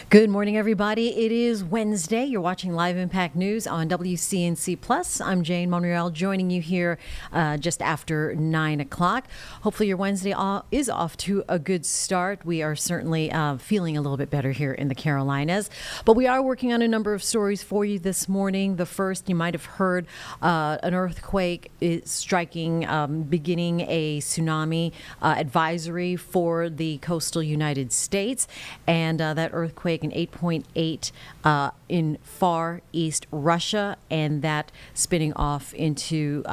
Good morning, everybody. It is Wednesday. You're watching Live Impact News on WCNC Plus. I'm Jane Monreal, joining you here just after 9 o'clock. Hopefully your Wednesday is off to a good start. We are certainly feeling a little bit better here in the Carolinas. But we are working on a number of stories for you this morning. The first, you might have heard, an earthquake is striking, beginning a tsunami advisory for the coastal United States. And that earthquake, an 8.8 in Far East Russia, and that spinning off into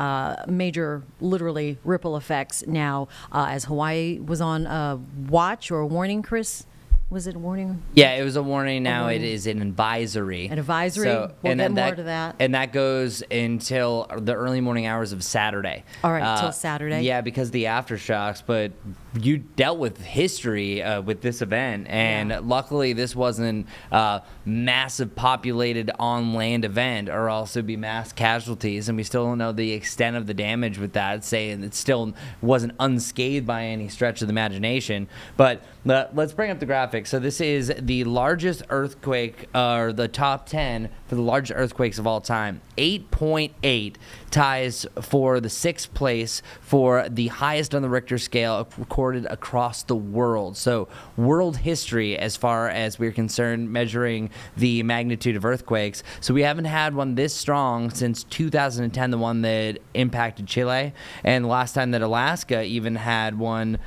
major, literally, ripple effects now as Hawaii was on watch or warning, Chris? Was it a warning? Yeah, it was a warning. Now it is an advisory. An advisory? We'll get more to that. And that goes until the early morning hours of Saturday. All right, until Saturday. Yeah, because the aftershocks. But you dealt with history with this event, and luckily this wasn't a massive populated on-land event, or else it'd be mass casualties, and we still don't know the extent of the damage with that, saying it still wasn't unscathed by any stretch of the imagination. But let's bring up the graphic. So this is the largest earthquake, or the top 10 for the largest earthquakes of all time. 8.8 ties for the 6th place for the highest on the Richter scale recorded across the world. So world history as far as we're concerned, measuring the magnitude of earthquakes. So we haven't had one this strong since 2010, the one that impacted Chile. And the last time that Alaska even had one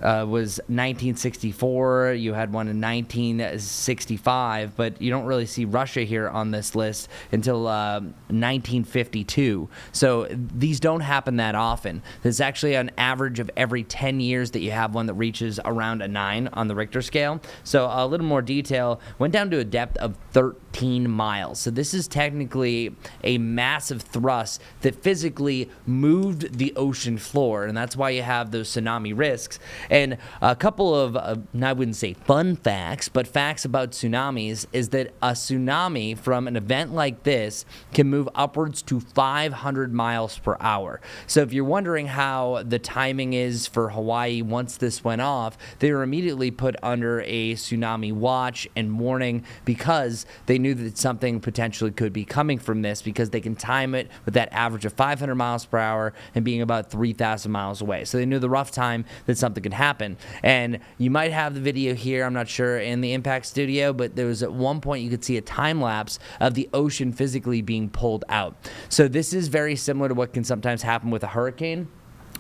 was 1964. You had one in 1965, but you don't really see Russia here on this list until 1952. So these don't happen that often. There's actually an average of every 10 years that you have one that reaches around a 9 on the Richter scale. So a little more detail, went down to a depth of 13 miles. So this is technically a massive thrust that physically moved the ocean floor, and that's why you have those tsunami risks. And a couple of, I wouldn't say fun facts, but facts about tsunamis is that a tsunami from an event like this can move upwards to 500 miles per hour. So if you're wondering how the timing is for Hawaii once this went off, they were immediately put under a tsunami watch and warning because they knew that something potentially could be coming from this, because they can time it with that average of 500 miles per hour and being about 3,000 miles away. So they knew the rough time that something could happen. And you might have the video here, I'm not sure, in the Impact Studio, but there was at one point you could see a time lapse of the ocean physically being pulled out. So this is very similar to what can sometimes happen with a hurricane.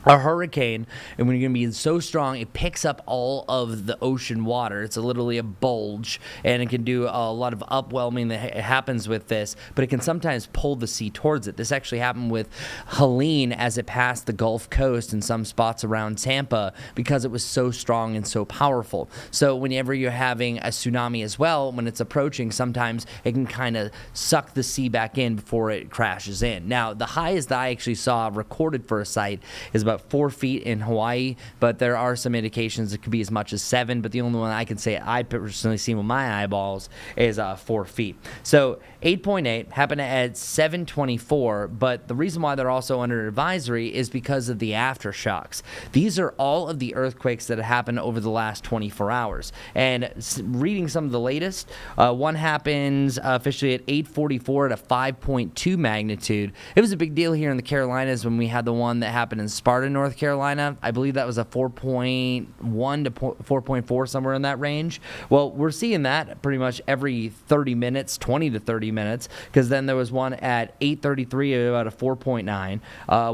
A hurricane, and when you're going to be so strong, it picks up all of the ocean water. It's literally a bulge, and it can do a lot of upwhelming that happens with this, but it can sometimes pull the sea towards it. This actually happened with Helene as it passed the Gulf Coast in some spots around Tampa because it was so strong and so powerful. So whenever you're having a tsunami as well, when it's approaching, sometimes it can kind of suck the sea back in before it crashes in. Now, the highest that I actually saw recorded for a site is about 4 feet in Hawaii, but there are some indications it could be as much as 7, but the only one I can say I personally seen with my eyeballs is 4 feet. So 8.8 happened at 7:24, but the reason why they're also under advisory is because of the aftershocks. These are all of the earthquakes that have happened over the last 24 hours. And reading some of the latest, one happens officially at 8:44 at a 5.2 magnitude. It was a big deal here in the Carolinas when we had the one that happened in Sparta, North Carolina. I believe that was a 4.1 to 4.4, somewhere in that range. Well, we're seeing that pretty much every 30 minutes, 20 to 30 minutes, because then there was one at 8:33 at about a 4.9,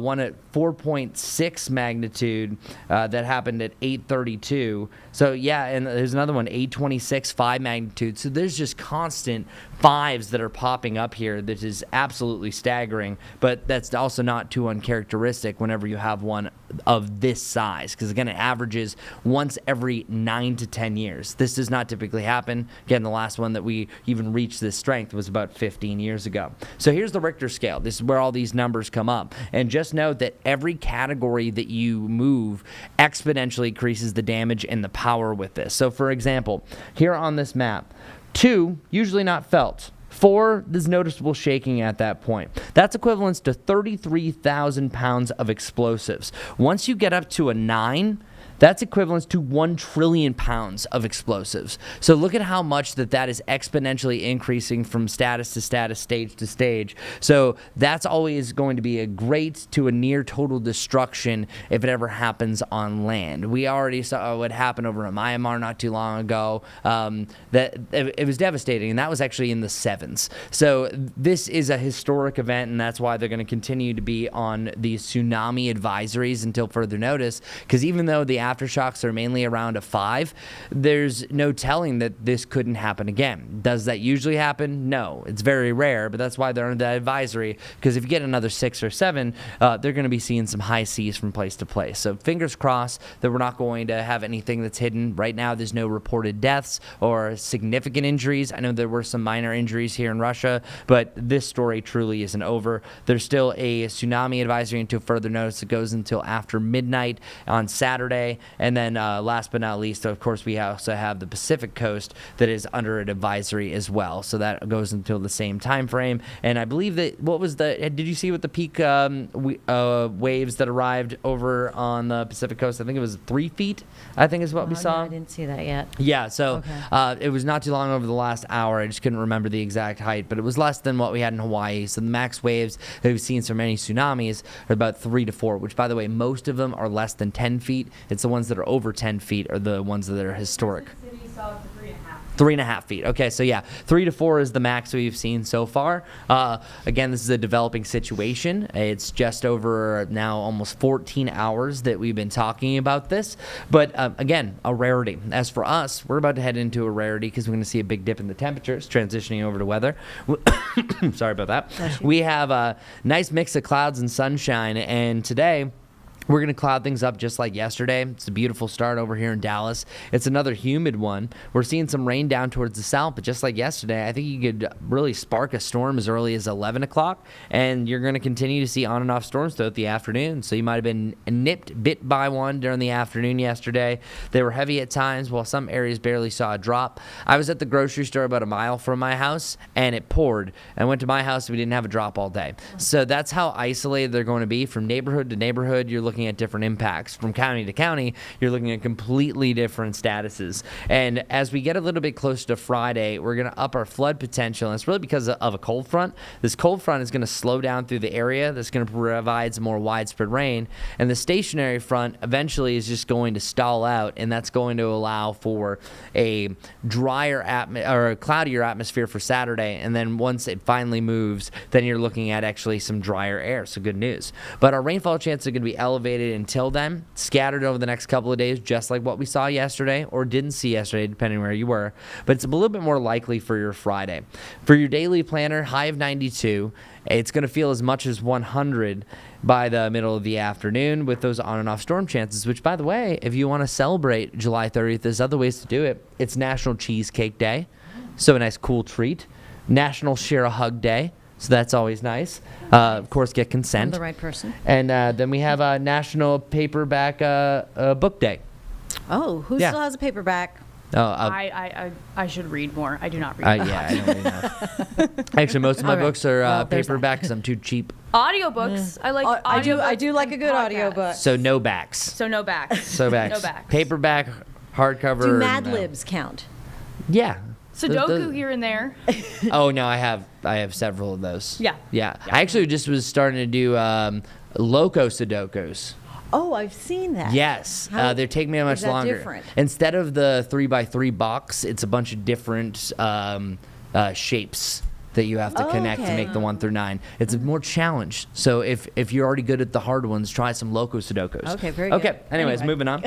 one at 4.6 magnitude that happened at 8:32. So yeah, and there's another one, 8:26, 5 magnitude. So there's just constant fives that are popping up here that is absolutely staggering, but that's also not too uncharacteristic whenever you have one of this size, because again, it averages once every 9 to 10 years. This does not typically happen. Again, the last one that we even reached this strength was about 15 years ago. So here's the Richter scale. This is where all these numbers come up. And just note that every category that you move exponentially increases the damage and the power with this. So for example, here on this map, 2, usually not felt. 4, there's noticeable shaking at that point. That's equivalent to 33,000 pounds of explosives. Once you get up to a 9, that's equivalent to 1 trillion pounds of explosives. So look at how much that is exponentially increasing from status to status, stage to stage. So that's always going to be a great to a near total destruction if it ever happens on land. We already saw what happened over in Myanmar not too long ago. That it was devastating, and that was actually in the 7s. So this is a historic event, and that's why they're going to continue to be on these tsunami advisories until further notice, because even though the aftershocks are mainly around a 5, there's no telling that this couldn't happen again. Does that usually happen? No, it's very rare, but that's why they're under that advisory, because if you get another 6 or 7, they're going to be seeing some high seas from place to place. So fingers crossed that we're not going to have anything that's hidden. Right now, there's no reported deaths or significant injuries. I know there were some minor injuries here in Russia, but this story truly isn't over. There's still a tsunami advisory until further notice. It goes until after midnight on Saturday. And then last but not least, of course, we also have the Pacific coast that is under an advisory as well. So that goes until the same time frame. And I believe that, did you see what the peak waves that arrived over on the Pacific coast? I think it was 3 feet, I think is what we saw. No, I didn't see that yet. Yeah, so it was not too long over the last hour. I just couldn't remember the exact height, but it was less than what we had in Hawaii. So the max waves that we've seen so many tsunamis are about 3 to 4, which, by the way, most of them are less than 10 feet. It's the ones that are over 10 feet are the ones that are historic. 3.5 feet. Okay, so yeah, 3 to 4 is the max we've seen so far. Again, this is a developing situation. It's just over now almost 14 hours that we've been talking about this. But again, a rarity. As for us, we're about to head into a rarity because we're going to see a big dip in the temperatures, transitioning over to weather. Sorry about that. We have a nice mix of clouds and sunshine, and today we're going to cloud things up just like yesterday. It's a beautiful start over here in Dallas. It's another humid one. We're seeing some rain down towards the south, but just like yesterday, I think you could really spark a storm as early as 11 o'clock, and you're going to continue to see on and off storms throughout the afternoon. So you might have been bit by one during the afternoon yesterday. They were heavy at times, while some areas barely saw a drop. I was at the grocery store about a mile from my house, and it poured. I went to my house, and we didn't have a drop all day. So that's how isolated they're going to be. From neighborhood to neighborhood, you're looking at different impacts. From county to county, you're looking at completely different statuses. And as we get a little bit closer to Friday, we're going to up our flood potential. And it's really because of a cold front. This cold front is going to slow down through the area. That's going to provide some more widespread rain. And the stationary front eventually is just going to stall out, and that's going to allow for a drier or a cloudier atmosphere for Saturday. And then once it finally moves, then you're looking at actually some drier air. So good news. But our rainfall chances are going to be elevated elevated until then, scattered over the next couple of days, just like what we saw yesterday or didn't see yesterday, depending where you were. But it's a little bit more likely for your Friday. For your daily planner, high of 92. It's going to feel as much as 100 by the middle of the afternoon with those on and off storm chances, which, by the way, if you want to celebrate July 30th, there's other ways to do it. It's National Cheesecake Day, so a nice cool treat. National Share a Hug Day. So that's always nice. Of course, get consent. I'm the right person. And then we have a National Paperback Book Day. Oh, who Yeah. still has a paperback? Oh, I should read more. I do not read. yeah, I don't read enough. Actually, most of my All right. books are Well, there's that. paperback because I'm too cheap. Audiobooks. I like. I do audiobooks like a and good podcasts. audiobook. So no backs. So no backs. So backs. No backs. Paperback, hardcover. Do Mad no. Libs count? Yeah. Sudoku here and there. Oh no, I have several of those. Yeah. Yeah. I actually just was starting to do Loco Sudokus. Oh, I've seen that. Yes, How- they're taking me much is that longer. different? Instead of the 3x3 box, it's a bunch of different shapes that you have to Oh, connect to okay. make the 1 through 9. It's a more challenge. So if you're already good at the hard ones, try some Loco Sudokus. Okay, very good. Okay. Anyways, Anyway. moving on.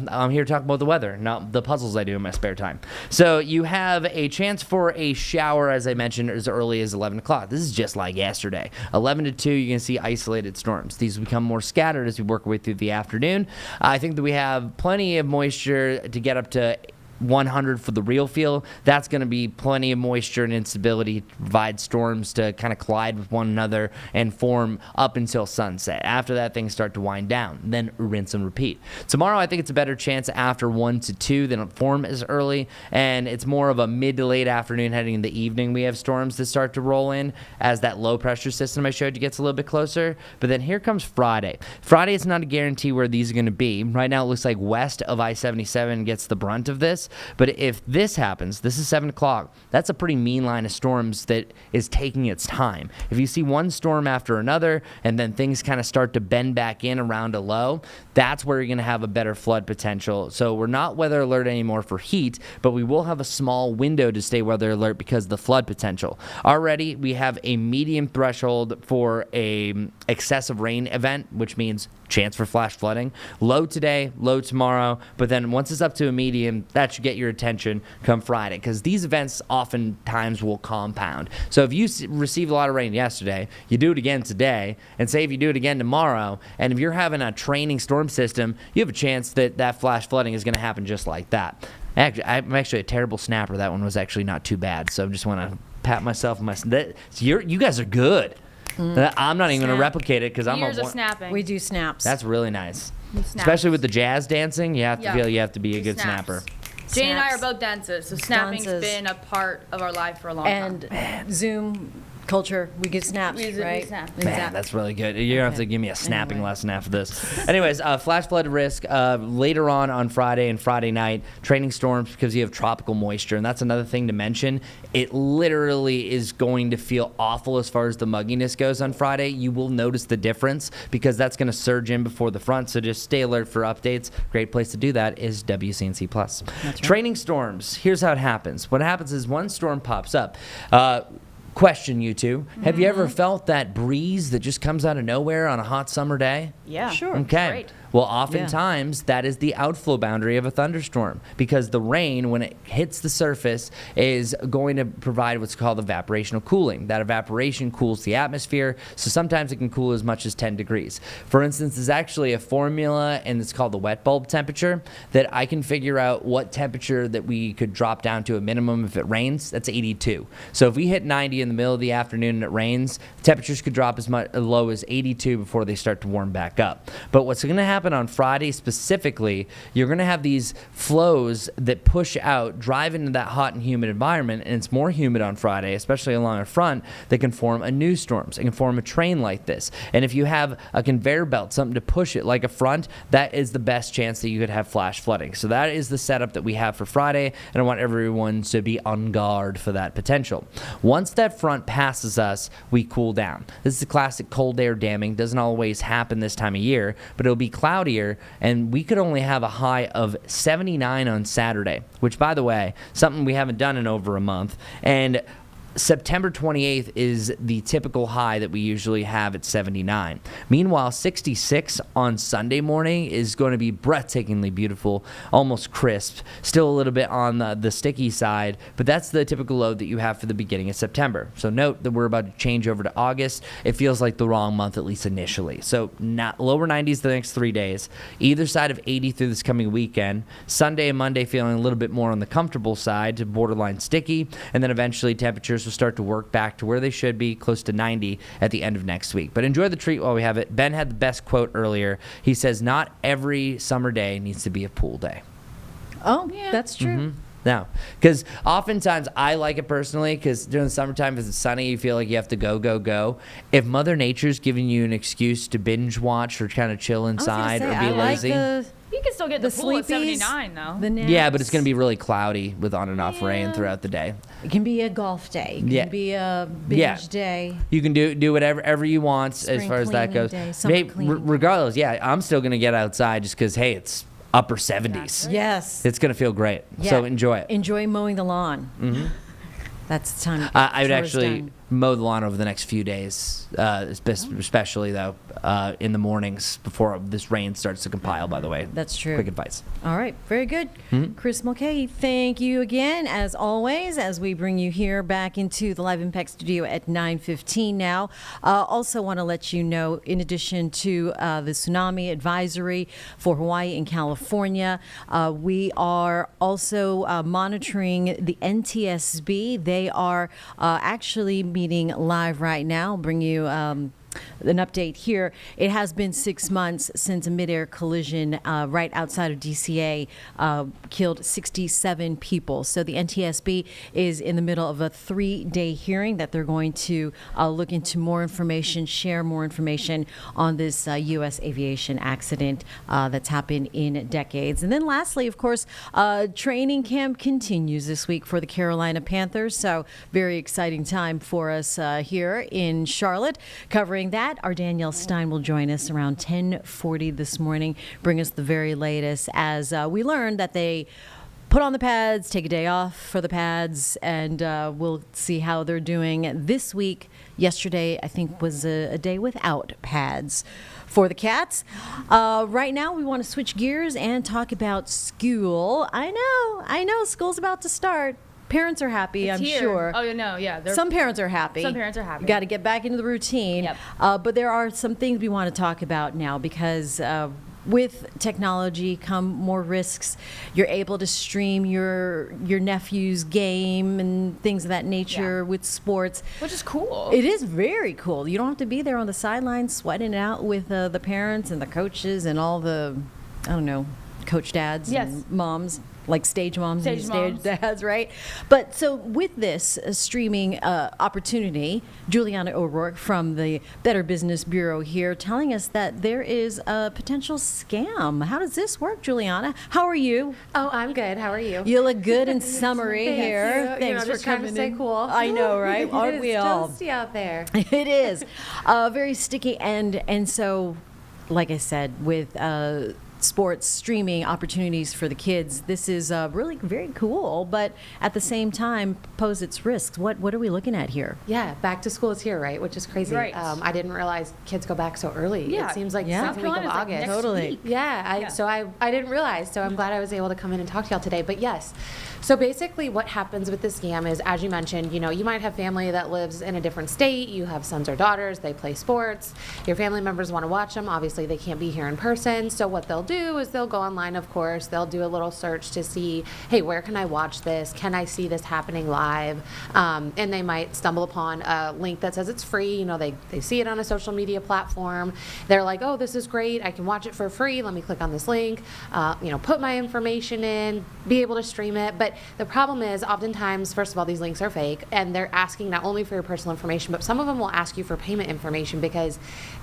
I'm here to talk about the weather, not the puzzles I do in my spare time. So you have a chance for a shower, as I mentioned, as early as 11 o'clock. This is just like yesterday. 11 to 2, you can see isolated storms. These become more scattered as we work our way through the afternoon. I think that we have plenty of moisture to get up to 100 for the real feel. That's going to be plenty of moisture and instability to provide storms to kind of collide with one another and form up until sunset. After that, things start to wind down. Then rinse and repeat. Tomorrow, I think it's a better chance after 1 to 2 than form as early, and it's more of a mid to late afternoon heading in the evening. We have storms that start to roll in as that low pressure system I showed you gets a little bit closer. But then here comes Friday. Friday, it's not a guarantee where these are going to be. Right now, it looks like west of I-77 gets the brunt of this. But if this happens, this is 7 o'clock, that's a pretty mean line of storms that is taking its time. If you see one storm after another and then things kind of start to bend back in around a low, that's where you're going to have a better flood potential. So we're not weather alert anymore for heat, but we will have a small window to stay weather alert because of the flood potential. Already, we have a medium threshold for a excessive rain event, which means chance for flash flooding. Low today, low tomorrow, but then once it's up to a medium, that should get your attention come Friday, because these events oftentimes will compound. So if you receive a lot of rain yesterday, you do it again today, and say if you do it again tomorrow, and if you're having a training storm system, you have a chance that that flash flooding is going to happen just like that. I'm actually a terrible snapper. That one was actually not too bad, so I just want to pat myself on you guys are good. I'm not even going to Snap. replicate it because I'm Years a of snapping. We do snaps. That's really nice. snaps. Especially with the jazz dancing, you have to Yeah. feel you have to be a He good snaps. snapper. Jane and I are Snaps. both dancers, so snapping's Dances. been a part of our life for a long time. and Zoom culture, we give snaps, We right? snap. Man, that's really good. You don't have to give me a snapping Anyway. lesson after this. Anyways, flash flood risk later on Friday and Friday night. Training storms because you have tropical moisture, and that's another thing to mention. It literally is going to feel awful as far as the mugginess goes on Friday. You will notice the difference because that's going to surge in before the front. So just stay alert for updates. Great place to do that is WCNC Plus. That's right. Training storms. Here's how it happens. What happens is one storm pops up. Question, you two. Have you ever felt that breeze that just comes out of nowhere on a hot summer day? Yeah. Sure. Okay. Great. Well, oftentimes that is the outflow boundary of a thunderstorm because the rain, when it hits the surface, is going to provide what's called evaporational cooling. That evaporation cools the atmosphere, so sometimes it can cool as much as 10 degrees. For instance, there's actually a formula, and it's called the wet bulb temperature, that I can figure out what temperature that we could drop down to a minimum if it rains. That's 82. So if we hit 90 in the middle of the afternoon and it rains, temperatures could drop as low as 82 before they start to warm back up. But what's going to happen on Friday specifically, you're going to have these flows that push out, drive into that hot and humid environment, and it's more humid on Friday, especially along a front, that can form a new storms. It can form a train like this. And if you have a conveyor belt, something to push it like a front, that is the best chance that you could have flash flooding. So that is the setup that we have for Friday, and I want everyone to be on guard for that potential. Once that front passes us, we cool down. This is the classic cold air damming. Doesn't always happen this time of year, but it'll be cloudier, and we could only have a high of 79 on Saturday, which, by the way, something we haven't done in over a month. And September 28th is the typical high that we usually have at 79. Meanwhile, 66 on Sunday morning is going to be breathtakingly beautiful, almost crisp. Still a little bit on the sticky side, but that's the typical load that you have for the beginning of September. So note that we're about to change over to August. It feels like the wrong month, at least initially. So not lower 90s the next 3 days. Either side of 80 through this coming weekend. Sunday and Monday feeling a little bit more on the comfortable side to borderline sticky, and then eventually temperatures will start to work back to where they should be, close to 90 at the end of next week. But enjoy the treat while we have it. Ben had the best quote earlier. He says, not every summer day needs to be a pool day. Oh, that's true. Mm-hmm. No, because oftentimes I like it personally because during the summertime, if it's sunny, you feel like you have to go. If Mother Nature's giving you an excuse to binge watch or kind of chill inside or be lazy. You can still get the pool at sleepies, 79, though. the naps. Yeah, but it's going to be really cloudy with on and off rain throughout the day. It can be a golf day. It can be a binge day. You can do whatever you want as far as that cleaning goes. day, summer cleaning. Regardless, I'm still going to get outside just because, hey, it's upper 70s. Yes. It's going to feel great. Yeah. So enjoy it. Enjoy mowing the lawn. Mm-hmm. That's the time. I would chores actually done. mow the lawn over the next few days, especially though in the mornings before this rain starts to compile. By the way, That's true. Quick advice. All right, very good. Chris Mulcahy, thank you again, as always, as we bring you here back into the Live Impact studio at 9:15 now. Also want to let you know, in addition to the tsunami advisory for Hawaii and California, we are also monitoring the NTSB. They are actually meeting live right now. I'll bring you an update here. It has been 6 months since a midair collision right outside of DCA killed 67 people. So the NTSB is in the middle of a 3-day hearing that they're going to look into more information, share more information on this U.S. aviation accident that's happened in decades. And then lastly, of course, training camp continues this week for the Carolina Panthers. So very exciting time for us here in Charlotte covering that. Our Danielle Stein will join us around 10:40 this morning, bring us the very latest as we learned that they put on the pads, take a day off for the pads, and we'll see how they're doing this week. Yesterday, I think, was a day without pads for the Cats. Right now, we want to switch gears and talk about school. I know, school's about to start. Parents are happy, It's I'm here. sure. Oh, no, yeah. Some parents are happy. Some parents are happy. You got to get back into the routine. Yep. But there are some things we want to talk about now because with technology come more risks. You're able to stream your nephew's game and things of that nature with sports. Which is cool. It is very cool. You don't have to be there on the sidelines sweating it out with the parents and the coaches and all the, I don't know, coach dads and moms. Like stage moms and stage dads, right? But so with this streaming opportunity, Juliana O'Rourke from the Better Business Bureau here telling us that there is a potential scam. How does this work, Juliana? How are you? Oh, I'm good. How are you? You look good and summery here. Thanks for coming to stay cool. I know, right? Aren't we all? It's toasty out there. It is very sticky, and so, like I said, with sports streaming opportunities for the kids, this is really very cool, but at the same time pose its risks. What are we looking at here? Yeah, back to school is here, right? Which is crazy. Right. I didn't realize kids go back so early. Yeah. It seems like Yeah. second week of South Carolina's like August. next Totally. week. Yeah, so I didn't realize, so I'm glad I was able to come in and talk to y'all today. But yes, so basically what happens with this scam is, as you mentioned, you might have family that lives in a different state, you have sons or daughters, they play sports, your family members want to watch them, obviously they can't be here in person, so what they'll do is they'll go online, of course, they'll do a little search to see, hey, where can I watch this? Can I see this happening live? And they might stumble upon a link that says it's free, they see it on a social media platform, they're like, oh, this is great, I can watch it for free, let me click on this link, put my information in, be able to stream it. But the problem is, oftentimes, first of all, these links are fake, and they're asking not only for your personal information, but some of them will ask you for payment information because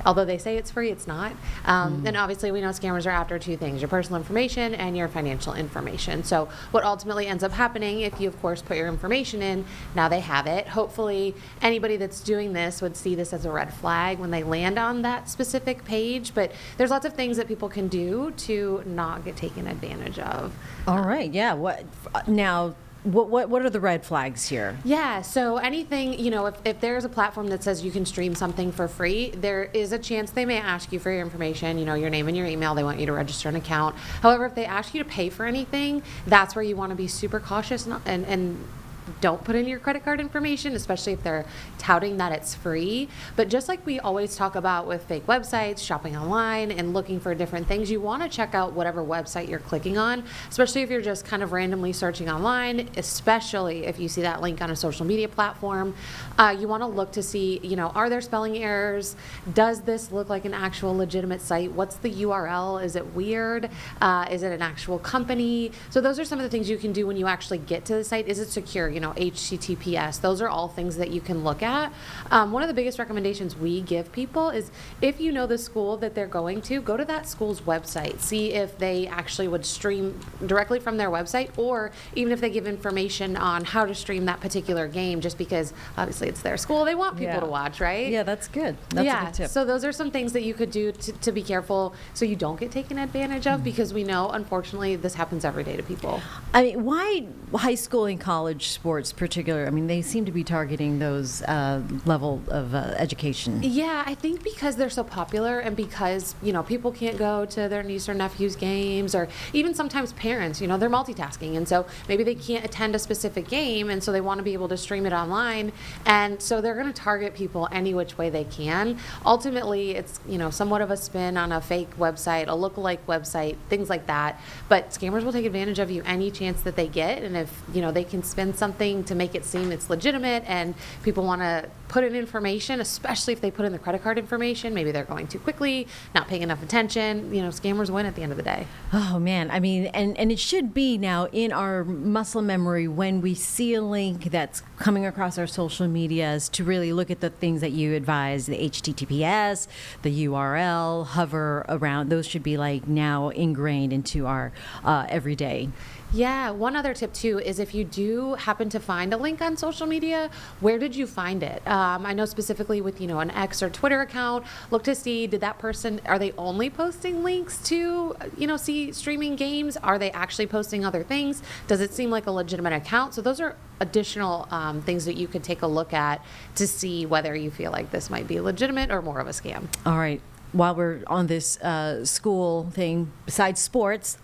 although they say it's free, it's not. And obviously, we know scammers are after two things, your personal information and your financial information. So what ultimately ends up happening, if you, of course, put your information in, now they have it. Hopefully, anybody that's doing this would see this as a red flag when they land on that specific page. But there's lots of things that people can do to not get taken advantage of. All right, yeah. What now? what are the red flags here? Yeah, so anything, if there's a platform that says you can stream something for free, there is a chance they may ask you for your information, your name and your email. They want you to register an account. However, if they ask you to pay for anything, that's where you want to be super cautious and don't put in your credit card information, especially if they're touting that it's free. But just like we always talk about with fake websites, shopping online, and looking for different things, you want to check out whatever website you're clicking on, especially if you're just kind of randomly searching online, especially if you see that link on a social media platform. You want to look to see, are there spelling errors? Does this look like an actual legitimate site? What's the URL? Is it weird? Is it an actual company? So those are some of the things you can do when you actually get to the site. Is it secure? HTTPS. Those are all things that you can look at. One of the biggest recommendations we give people is if you know the school that they're going to, go to that school's website. See if they actually would stream directly from their website, or even if they give information on how to stream that particular game, just because obviously it's their school. They want people to watch, right? Yeah, that's good. That's a good tip. So those are some things that you could do to be careful so you don't get taken advantage of, because we know, unfortunately, this happens every day to people. I mean, why high school and college sports particular? I mean, they seem to be targeting those level of education. Yeah, I think because they're so popular, and because, people can't go to their niece or nephew's games, or even sometimes parents, they're multitasking. And so maybe they can't attend a specific game, and so they want to be able to stream it online. And so they're going to target people any which way they can. Ultimately, it's, somewhat of a spin on a fake website, a lookalike website, things like that. But scammers will take advantage of you any chance that they get. And if, they can spin something to make it seem it's legitimate and people want to put in information, especially if they put in the credit card information, maybe they're going too quickly, not paying enough attention, scammers win at the end of the day. Oh man, I mean, and it should be now in our muscle memory when we see a link that's coming across our social medias to really look at the things that you advise, the HTTPS, the URL, hover around. Those should be like now ingrained into our everyday. Yeah, one other tip too is if you do happen to find a link on social media, where did you find it? I know specifically with, an X or Twitter account, look to see, did that person, are they only posting links to, see streaming games? Are they actually posting other things? Does it seem like a legitimate account? So those are additional things that you could take a look at to see whether you feel like this might be legitimate or more of a scam. All right. While we're on this school thing, besides sports,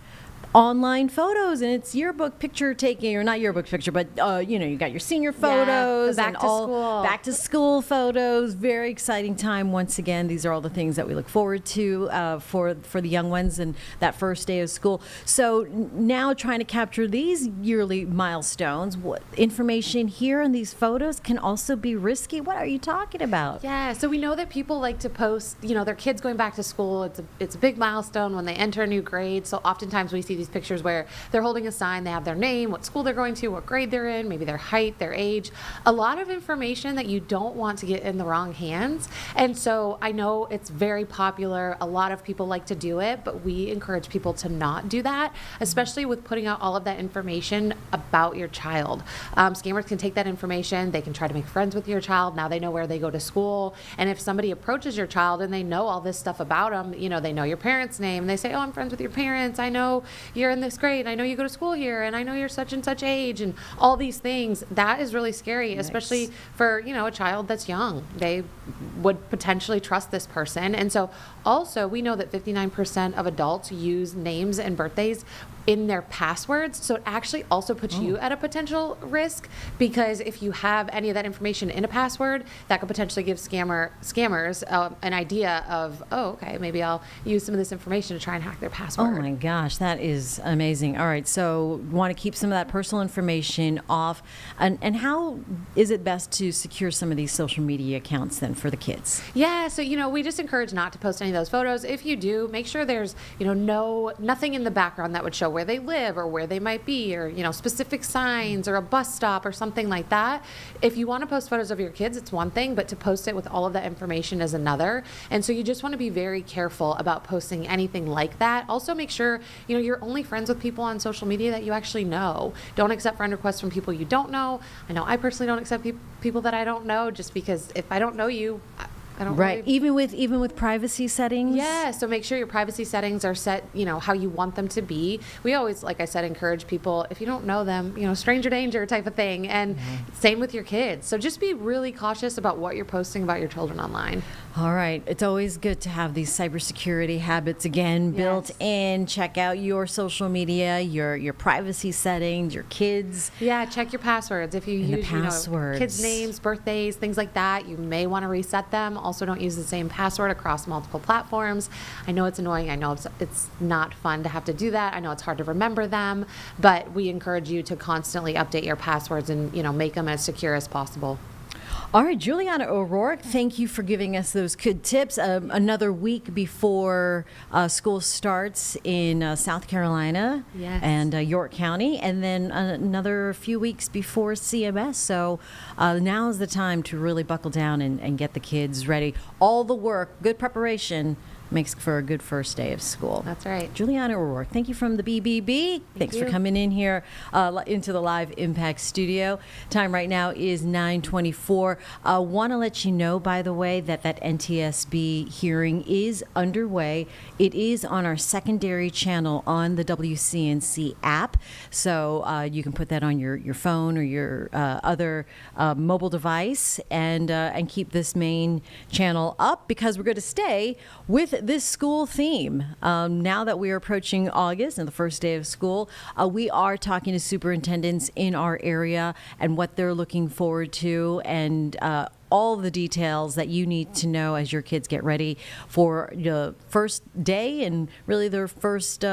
online photos, and it's yearbook picture taking, or not yearbook picture, but you got your senior photos, back and to all school. back to school photos. Very exciting time once again. These are all the things that we look forward to for the young ones and that first day of school. So now trying to capture these yearly milestones, what information here in these photos can also be risky. What are you talking about? Yeah, so we know that people like to post, their kids going back to school. It's a big milestone when they enter a new grade. So oftentimes we see these pictures where they're holding a sign, they have their name, what school they're going to, what grade they're in, maybe their height, their age, a lot of information that you don't want to get in the wrong hands. And so I know it's very popular. A lot of people like to do it, but we encourage people to not do that, especially with putting out all of that information about your child. Scammers can take that information, they can try to make friends with your child. Now they know where they go to school. And if somebody approaches your child and they know all this stuff about them, they know your parents' name, and they say, oh, I'm friends with your parents, I know you're in this grade, I know you go to school here, and I know you're such and such age, and all these things, that is really scary, especially for, a child that's young. They would potentially trust this person. And so also we know that 59% of adults use names and birthdays in their passwords. So it actually also puts you at a potential risk, because if you have any of that information in a password, that could potentially give scammers an idea of, oh, okay, maybe I'll use some of this information to try and hack their password. Oh my gosh, that is amazing. All right, so want to keep some of that personal information off. And how is it best to secure some of these social media accounts then for the kids? Yeah, so we just encourage not to post any of those photos. If you do, make sure there's nothing in the background that would show where they live or where they might be, or specific signs or a bus stop or something like that. If you want to post photos of your kids, it's one thing, but to post it with all of that information is another. And so you just want to be very careful about posting anything like that. Also make sure you're only friends with people on social media that you actually know. Don't accept friend requests from people you don't know. I know I personally don't accept people that I don't know, just because if I don't know you, I don't Right. really Even with privacy settings. Yeah, so make sure your privacy settings are set, how you want them to be. We always, like I said, encourage people, if you don't know them, stranger danger type of thing. And same with your kids. So just be really cautious about what you're posting about your children online. All right. It's always good to have these cybersecurity habits again built Yes. in. Check out your social media, your privacy settings, your kids. Yeah, check your passwords. If you And the use, passwords. kids' names, birthdays, things like that, you may want to reset them. Also, don't use the same password across multiple platforms. I know it's annoying. I know it's not fun to have to do that. I know it's hard to remember them, but we encourage you to constantly update your passwords and, make them as secure as possible. All right, Juliana O'Rourke, thank you for giving us those good tips. Another week before school starts in South Carolina Yes. and York County, and then another few weeks before CMS. So now is the time to really buckle down and get the kids ready. All the work, good preparation makes for a good first day of school. That's right. Juliana O'Rourke, thank you from the BBB. Thanks for you. coming in here into the Live Impact studio. Time right now is 9:24. Want to let you know, by the way, that NTSB hearing is underway. It is on our secondary channel on the WCNC app. So you can put that on your phone or your other mobile device and keep this main channel up, because we're going to stay with this school theme. Now that we are approaching August and the first day of school, we are talking to superintendents in our area and what they're looking forward to, and all the details that you need to know as your kids get ready for the first day and really their first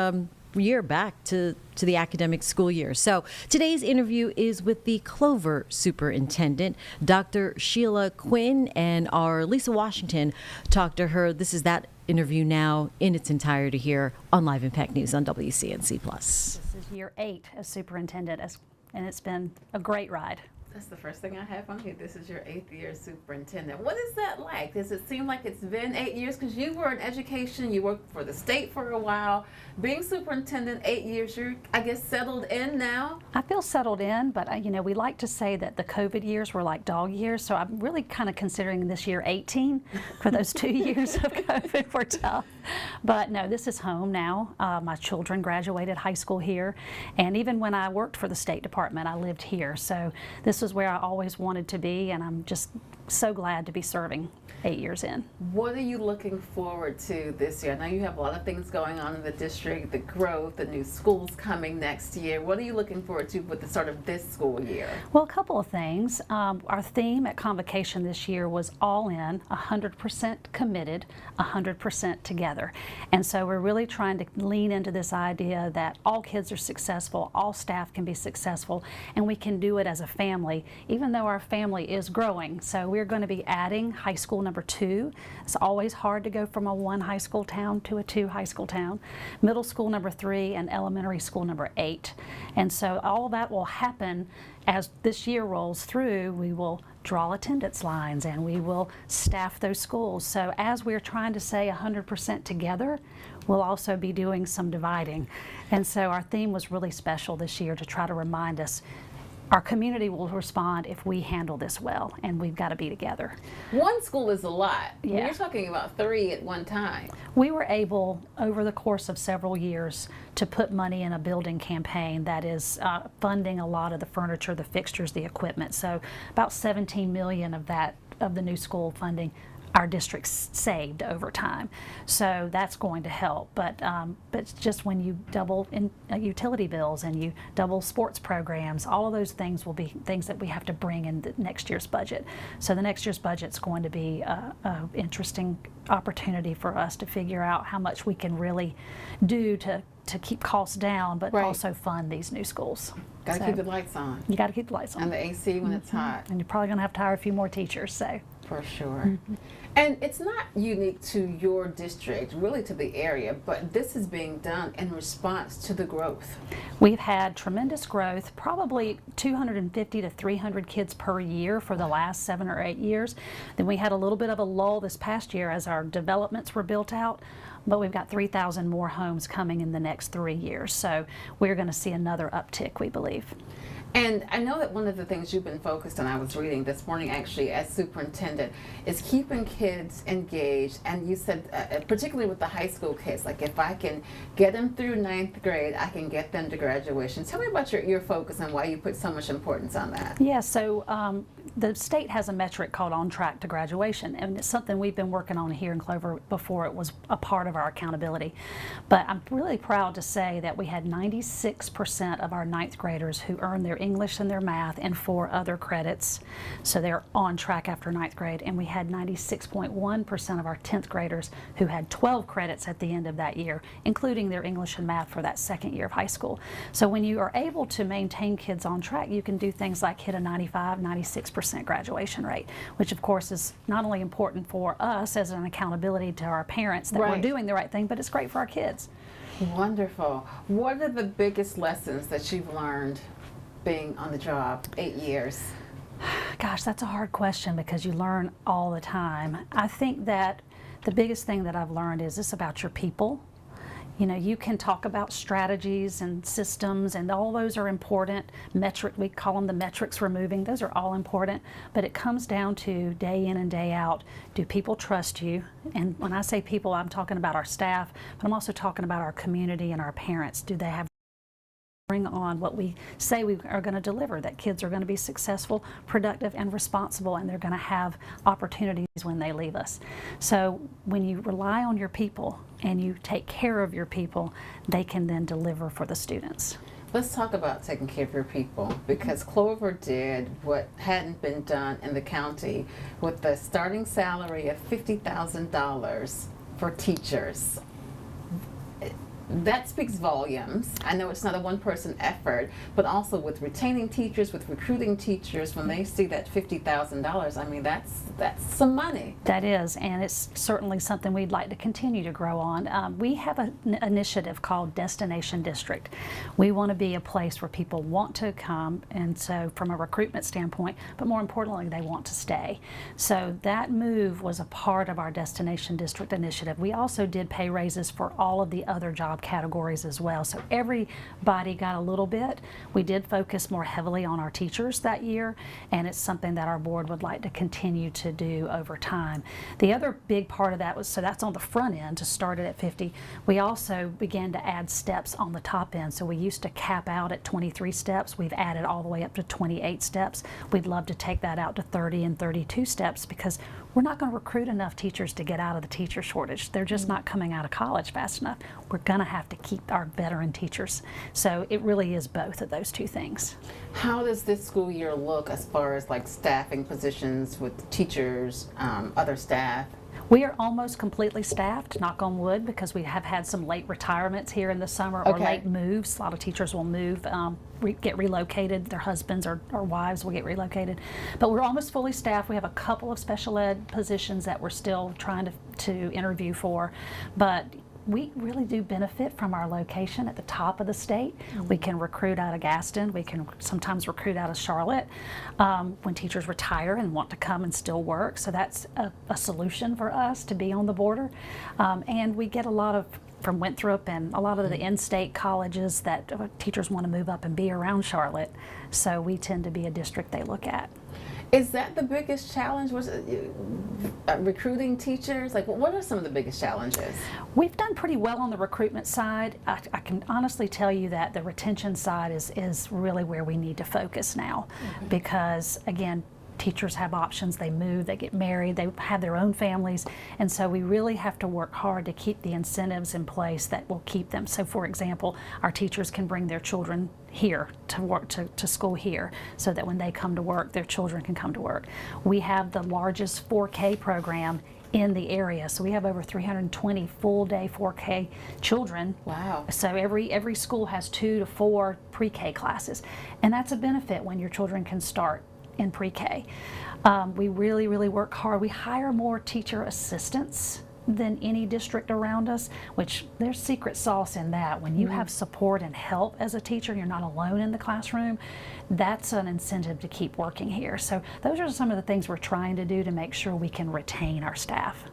year back to the academic school year. So today's interview is with the Clover Superintendent, Dr. Sheila Quinn, and our Lisa Washington talked to her. This is that interview now in its entirety here on Live Impact News on WCNC+. This is year 8 as superintendent, and it's been a great ride. That's the first thing I have on here. This is your 8th year superintendent. What is that like? Does it seem like it's been 8 years? Because you were in education, you worked for the state for a while. Being superintendent 8 years, you're, I guess, settled in now? I feel settled in, but we like to say that the COVID years were like dog years, so I'm really kind of considering this year 18 for those 2 years of COVID were tough. But no, this is home now. My children graduated high school here, and even when I worked for the State Department, I lived here. So this is where I always wanted to be, and I'm just so glad to be serving 8 years in. What are you looking forward to this year? I know you have a lot of things going on in the district, the growth, the new schools coming next year. What are you looking forward to with the start of this school year? Well, a couple of things. Our theme at Convocation this year was all in, 100% committed, 100% together. And so we're really trying to lean into this idea that all kids are successful, all staff can be successful, and we can do it as a family, even though our family is growing. So we're going to be adding high school number 2. It's always hard to go from a 1 high school town to a 2 high school town. Middle school number 3 and elementary school number 8. And so all that will happen as this year rolls through. We will draw attendance lines and we will staff those schools. So as we're trying to say 100% together, we'll also be doing some dividing. And so our theme was really special this year to try to remind us our community will respond if we handle this well, and we've got to be together. 1 school is a lot. Yeah. You're talking about 3 at one time. We were able, over the course of several years, to put money in a building campaign that is funding a lot of the furniture, the fixtures, the equipment. So about $17 million of that, of the new school funding, our district saved over time. So that's going to help. But it's just when you double in utility bills and you double sports programs, all of those things will be things that we have to bring in the next year's budget. So the next year's budget's going to be an interesting opportunity for us to figure out how much we can really do to keep costs down, but Right. also fund these new schools. Got to So keep the lights on you got to keep the lights on. and the AC when it's hot. And you're probably going to have to hire a few more teachers. So. For sure. And it's not unique to your district, really to the area, but this is being done in response to the growth. We've had tremendous growth, probably 250 to 300 kids per year for the last 7 or 8 years. Then we had a little bit of a lull this past year as our developments were built out, but we've got 3,000 more homes coming in the next 3 years. So we're going to see another uptick, we believe. And I know that one of the things you've been focused on, I was reading this morning actually as superintendent, is keeping kids engaged. And you said, particularly with the high school kids, like if I can get them through 9th grade, I can get them to graduation. Tell me about your focus and why you put so much importance on that. Yeah, so the state has a metric called On Track to Graduation, and it's something we've been working on here in Clover before it was a part of our accountability. But I'm really proud to say that we had 96% of our 9th graders who earned their English and their math and 4 other credits, so they're on track after 9th grade. And we had 96.1% of our 10th graders who had 12 credits at the end of that year, including their English and math for that second year of high school. So when you are able to maintain kids on track, you can do things like hit a 95, 96% graduation rate, which of course is not only important for us as an accountability to our parents that we're doing the right thing, but it's great for our kids. Wonderful. What are the biggest lessons that you've learned being on the job 8 years? Gosh, that's a hard question because you learn all the time. I think that the biggest thing that I've learned is it's about your people. You know, you can talk about strategies and systems, and all those are important. We call them the metrics we're moving. Those are all important, but it comes down to day in and day out. Do people trust you? And when I say people, I'm talking about our staff, but I'm also talking about our community and our parents. Do they have on what we say we are going to deliver, that kids are going to be successful, productive, and responsible, and they're going to have opportunities when they leave us. So when you rely on your people and you take care of your people, they can then deliver for the students. Let's talk about taking care of your people, because Clover did what hadn't been done in the county with the starting salary of $50,000 for teachers. That speaks volumes. I know it's not a one-person effort, but also with retaining teachers, with recruiting teachers, when they see that $50,000, I mean, that's some money. That is, and it's certainly something we'd like to continue to grow on. We have an initiative called Destination District. We want to be a place where people want to come, and so from a recruitment standpoint, but more importantly, they want to stay. So that move was a part of our Destination District initiative. We also did pay raises for all of the other job categories as well. So everybody got a little bit. We did focus more heavily on our teachers that year, and it's something that our board would like to continue to do over time. The other big part of that was, so that's on the front end to start it at 50. We also began to add steps on the top end. So we used to cap out at 23 steps. We've added all the way up to 28 steps. We'd love to take that out to 30 and 32 steps because we're not going to recruit enough teachers to get out of the teacher shortage. They're just not coming out of college fast enough. We're going to have to keep our veteran teachers. So it really is both of those two things. How does this school year look as far as like staffing positions with teachers, other staff? We are almost completely staffed, knock on wood, because we have had some late retirements here in the summer or late moves. A lot of teachers will move, get relocated. Their husbands or wives will get relocated. But we're almost fully staffed. We have a couple of special ed positions that we're still trying to interview for. But we really do benefit from our location at the top of the state. We can recruit out of Gaston. We can sometimes recruit out of Charlotte when teachers retire and want to come and still work. So that's a solution for us to be on the border. And we get a lot of from Winthrop and a lot of the in-state colleges that teachers want to move up and be around Charlotte. So we tend to be a district they look at. Is that the biggest challenge? Was it, recruiting teachers? Like, what are some of the biggest challenges? We've done pretty well on the recruitment side. I can honestly tell you that the retention side is really where we need to focus now, because again, teachers have options. They move, they get married, they have their own families, and so we really have to work hard to keep the incentives in place that will keep them. So for example, our teachers can bring their children here to work, to school here, so that when they come to work, their children can come to work. We have the largest 4K program in the area, so we have over 320 full-day 4K children. Wow. So every school has 2 to 4 pre-K classes, and that's a benefit when your children can start in pre-K. We really, really work hard. We hire more teacher assistants than any district around us, which there's secret sauce in that. When you have support and help as a teacher, you're not alone in the classroom, that's an incentive to keep working here. So those are some of the things we're trying to do to make sure we can retain our staff.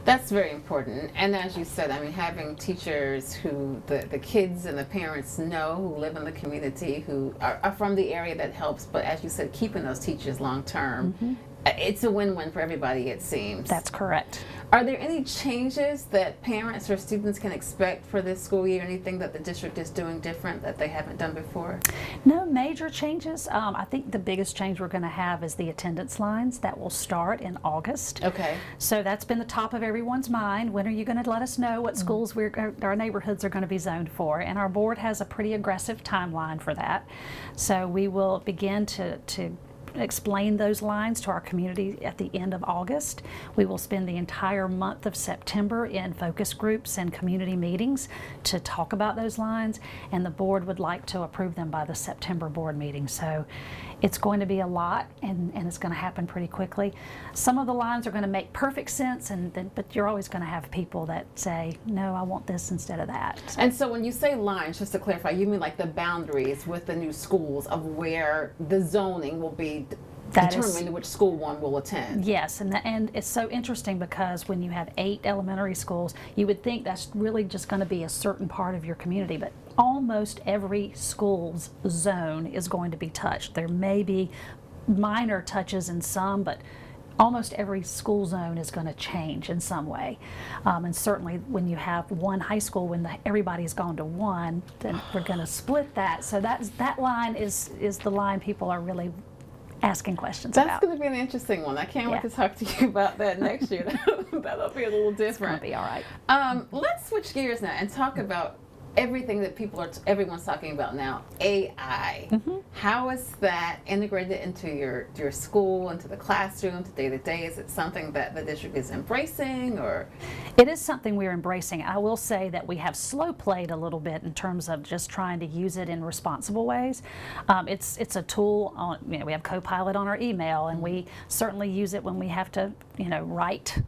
That's very important. And as you said, I mean, having teachers who the kids and the parents know, who live in the community, who are from the area, that helps. But as you said, keeping those teachers long term, it's a win-win for everybody, it seems. That's correct. Are there any changes that parents or students can expect for this school year? Anything that the district is doing different that they haven't done before? No major changes. I think the biggest change we're going to have is the attendance lines that will start in August. Okay. So that's been the top of everyone's mind. When are you going to let us know what schools our neighborhoods are going to be zoned for? And our board has a pretty aggressive timeline for that. So we will begin to explain those lines to our community at the end of August. We will spend the entire month of September in focus groups and community meetings to talk about those lines, and the board would like to approve them by the September board meeting. So it's going to be a lot, and it's going to happen pretty quickly. Some of the lines are going to make perfect sense, but you're always going to have people that say, no, I want this instead of that. And so when you say lines, just to clarify, you mean like the boundaries with the new schools of where the zoning will be That is- determined which school one will attend? Yes, and it's so interesting because when you have 8 elementary schools, you would think that's really just going to be a certain part of your community, but almost every school's zone is going to be touched. There may be minor touches in some, but almost every school zone is going to change in some way. And certainly when you have one high school, when everybody's gone to one, then we're going to split that. So that line is the line people are really asking questions That's about. going to be an interesting one. I can't wait Yeah. to talk to you about that next year. That'll be a little It's going different. to be all right. Let's switch gears now and talk about everything that everyone's talking about now, AI. How is that integrated into your school, into the classroom, to day to day? Is it something that the district is embracing, or? It is something we're embracing. I will say that we have slow played a little bit in terms of just trying to use it in responsible ways. It's a tool. We have Copilot on our email, and we certainly use it when we have to, write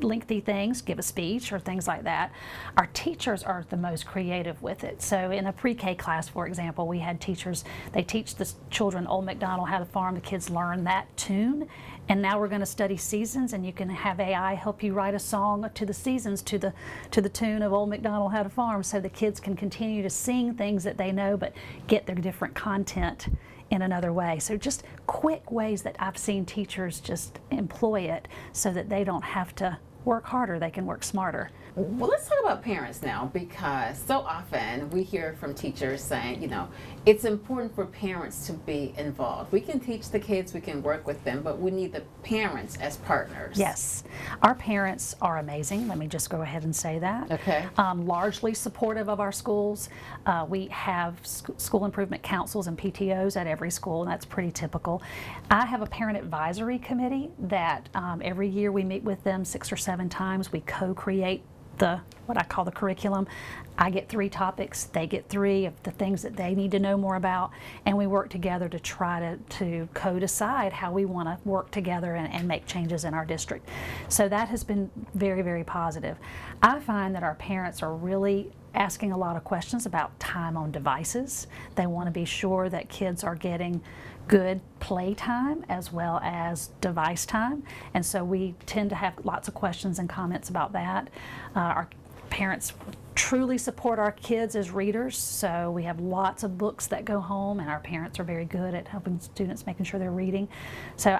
lengthy things, give a speech or things like that. Our teachers are the most creative with it. So in a pre-K class, for example, we had teachers, they teach the children Old MacDonald How to Farm. The kids learn that tune. And now we're going to study seasons, and you can have AI help you write a song to the seasons to the tune of Old MacDonald How to Farm, so the kids can continue to sing things that they know but get their different content in another way. So just quick ways that I've seen teachers just employ it so that they don't have to work harder, they can work smarter. Well, let's talk about parents now, because so often we hear from teachers saying, it's important for parents to be involved. We can teach the kids, we can work with them, but we need the parents as partners. Yes, our parents are amazing. Let me just go ahead and say that. Okay. Largely supportive of our schools. We have school improvement councils and PTOs at every school, and that's pretty typical. I have a parent advisory committee that every year we meet with them 6 or 7 times. We co-create what I call the curriculum. I get 3 topics, they get 3 of the things that they need to know more about, and we work together to try to co-decide how we want to work together and make changes in our district. So that has been very, very positive. I find that our parents are really asking a lot of questions about time on devices. They want to be sure that kids are getting good play time as well as device time, and so we tend to have lots of questions and comments about that. Our parents truly support our kids as readers, so we have lots of books that go home, and our parents are very good at helping students, making sure they're reading. So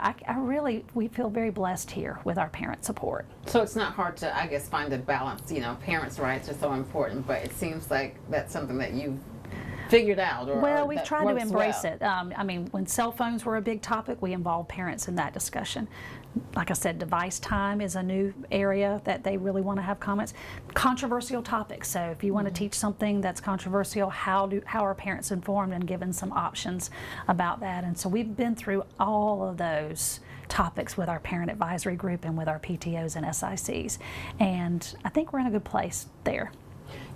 we feel very blessed here with our parent support. So it's not hard to, I guess, find a balance. Parents' rights are so important, but it seems like that's something that you've figured out, Well, or we've that tried to works embrace well. it. When cell phones were a big topic, we involved parents in that discussion. Like I said, device time is a new area that they really want to have comments. Controversial topics. So if you want to teach something that's controversial, how are parents informed, and given some options about that? And so we've been through all of those topics with our parent advisory group and with our PTOs and SICs. And I think we're in a good place there.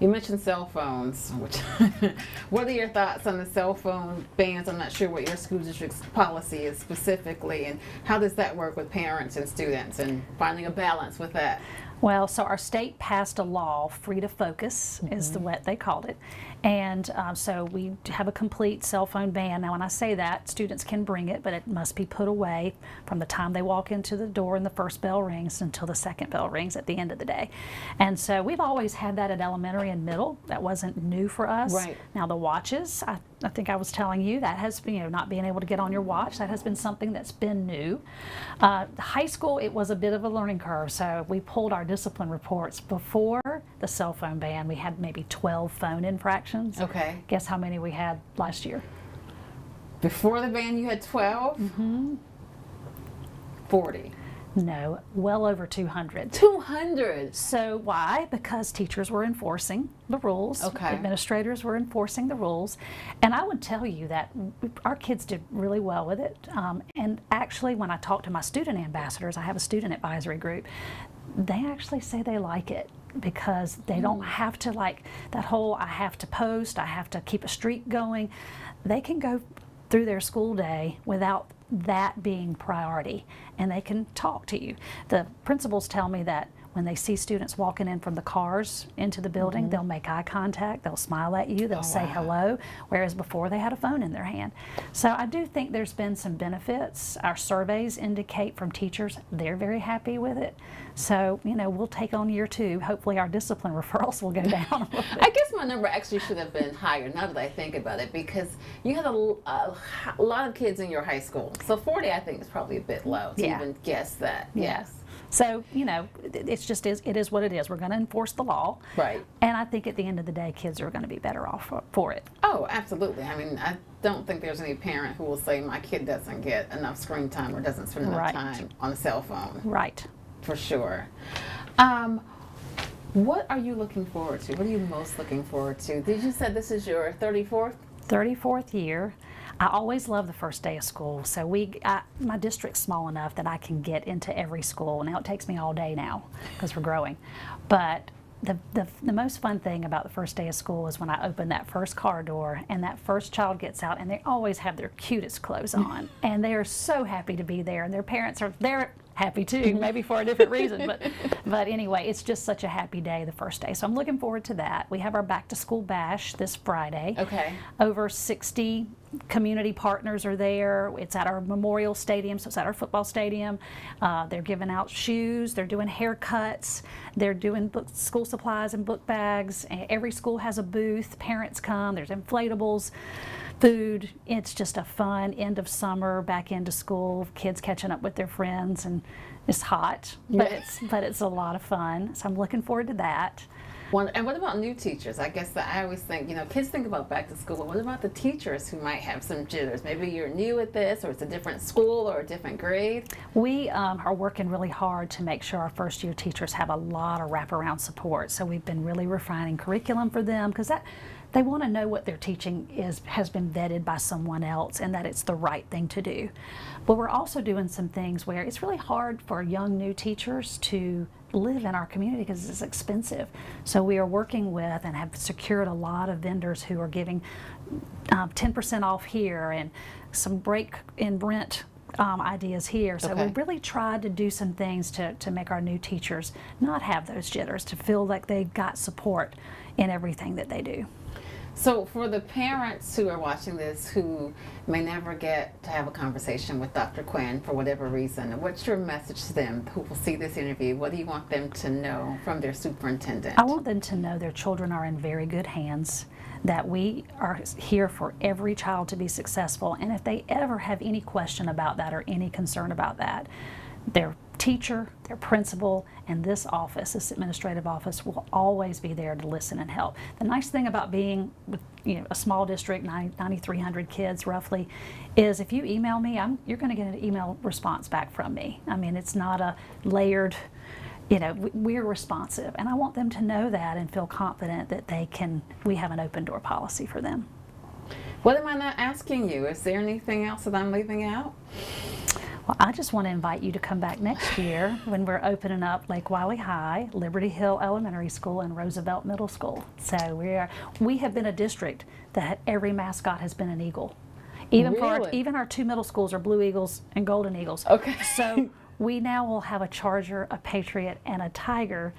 You mentioned cell phones. What are your thoughts on the cell phone bans? I'm not sure what your school district's policy is specifically, and how does that work with parents and students and finding a balance with that? Well, so our state passed a law, Free to Focus is the what they called it. And so we have a complete cell phone ban. Now, when I say that, students can bring it, but it must be put away from the time they walk into the door and the first bell rings until the second bell rings at the end of the day. And so we've always had that at elementary and middle. That wasn't new for us. Right. Now, the watches, I think I was telling you, that has been, not being able to get on your watch, that has been something that's been new. High school, it was a bit of a learning curve, so we pulled our discipline reports before the cell phone ban. We had maybe 12 phone infractions. Okay. Guess how many we had last year? Before the ban, you had 12? 40. No, well over 200. 200. So why? Because teachers were enforcing the rules. Okay. Administrators were enforcing the rules. And I would tell you that our kids did really well with it. And actually, when I talk to my student ambassadors, I have a student advisory group, they actually say they like it because they don't have to like that whole I have to post, I have to keep a streak going. They can go through their school day without that being priority, and they can talk to you. The principals tell me that when they see students walking in from the cars into the building, they'll make eye contact, they'll smile at you, they'll say hello, whereas before they had a phone in their hand. So I do think there's been some benefits. Our surveys indicate from teachers they're very happy with it. So, we'll take on year 2. Hopefully our discipline referrals will go down a little bit. I guess my number actually should have been higher now that I think about it, because you had a lot of kids in your high school. So 40, I think, is probably a bit low to Yeah. even guess that. Yeah. Yes. So, it is what it is. We're going to enforce the law. Right. And I think at the end of the day, kids are going to be better off for it. Oh, absolutely. I mean, I don't think there's any parent who will say my kid doesn't get enough screen time or doesn't spend enough Right. time on a cell phone. Right. For sure. What are you looking forward to? What are you most looking forward to? Did you say this is your 34th? 34th year. I always love the first day of school. So my district's small enough that I can get into every school. Now it takes me all day now because we're growing. But the most fun thing about the first day of school is when I open that first car door and that first child gets out, and they always have their cutest clothes on. And they are so happy to be there, and their parents are there. Happy too, maybe for a different reason, but anyway, it's just such a happy day the first day. So I'm looking forward to that. We have our back to school bash this Friday. Okay. Over 60 community partners are there. It's at our Memorial Stadium, so it's at our football stadium. They're giving out shoes, they're doing haircuts, they're doing school supplies and book bags. Every school has a booth, parents come, there's inflatables, food. It's just a fun end of summer, back into school, kids catching up with their friends, and it's hot, but it's a lot of fun. So I'm looking forward to that. And what about new teachers? I guess that I always think, kids think about back to school, but what about the teachers who might have some jitters? Maybe you're new at this, or it's a different school or a different grade. We are working really hard to make sure our first year teachers have a lot of wraparound support. So we've been really refining curriculum for them, because they want to know what they're teaching has been vetted by someone else and that it's the right thing to do. But we're also doing some things where it's really hard for young new teachers to live in our community because it's expensive. So we are working with and have secured a lot of vendors who are giving 10% off here and some break in rent ideas here. So Okay. we really tried to do some things to make our new teachers not have those jitters, to feel like they got support in everything that they do. So for the parents who are watching this who may never get to have a conversation with Dr. Quinn for whatever reason, what's your message to them who will see this interview? What do you want them to know from their superintendent? I want them to know their children are in very good hands, that we are here for every child to be successful, and if they ever have any question about that or any concern about that, their teacher, their principal, and this office, this administrative office, will always be there to listen and help. The nice thing about being with a small district, 9,300 kids roughly, is if you email me, you're going to get an email response back from me. I mean, it's not a layered, we're responsive, and I want them to know that and feel confident that we have an open door policy for them. What am I not asking you? Is there anything else that I'm leaving out? Well, I just want to invite you to come back next year when we're opening up Lake Wiley High, Liberty Hill Elementary School, and Roosevelt Middle School. So we have been a district that every mascot has been an eagle. Even Really? even our two middle schools are Blue Eagles and Golden Eagles. Okay. So we now will have a Charger, a Patriot, and a Tiger.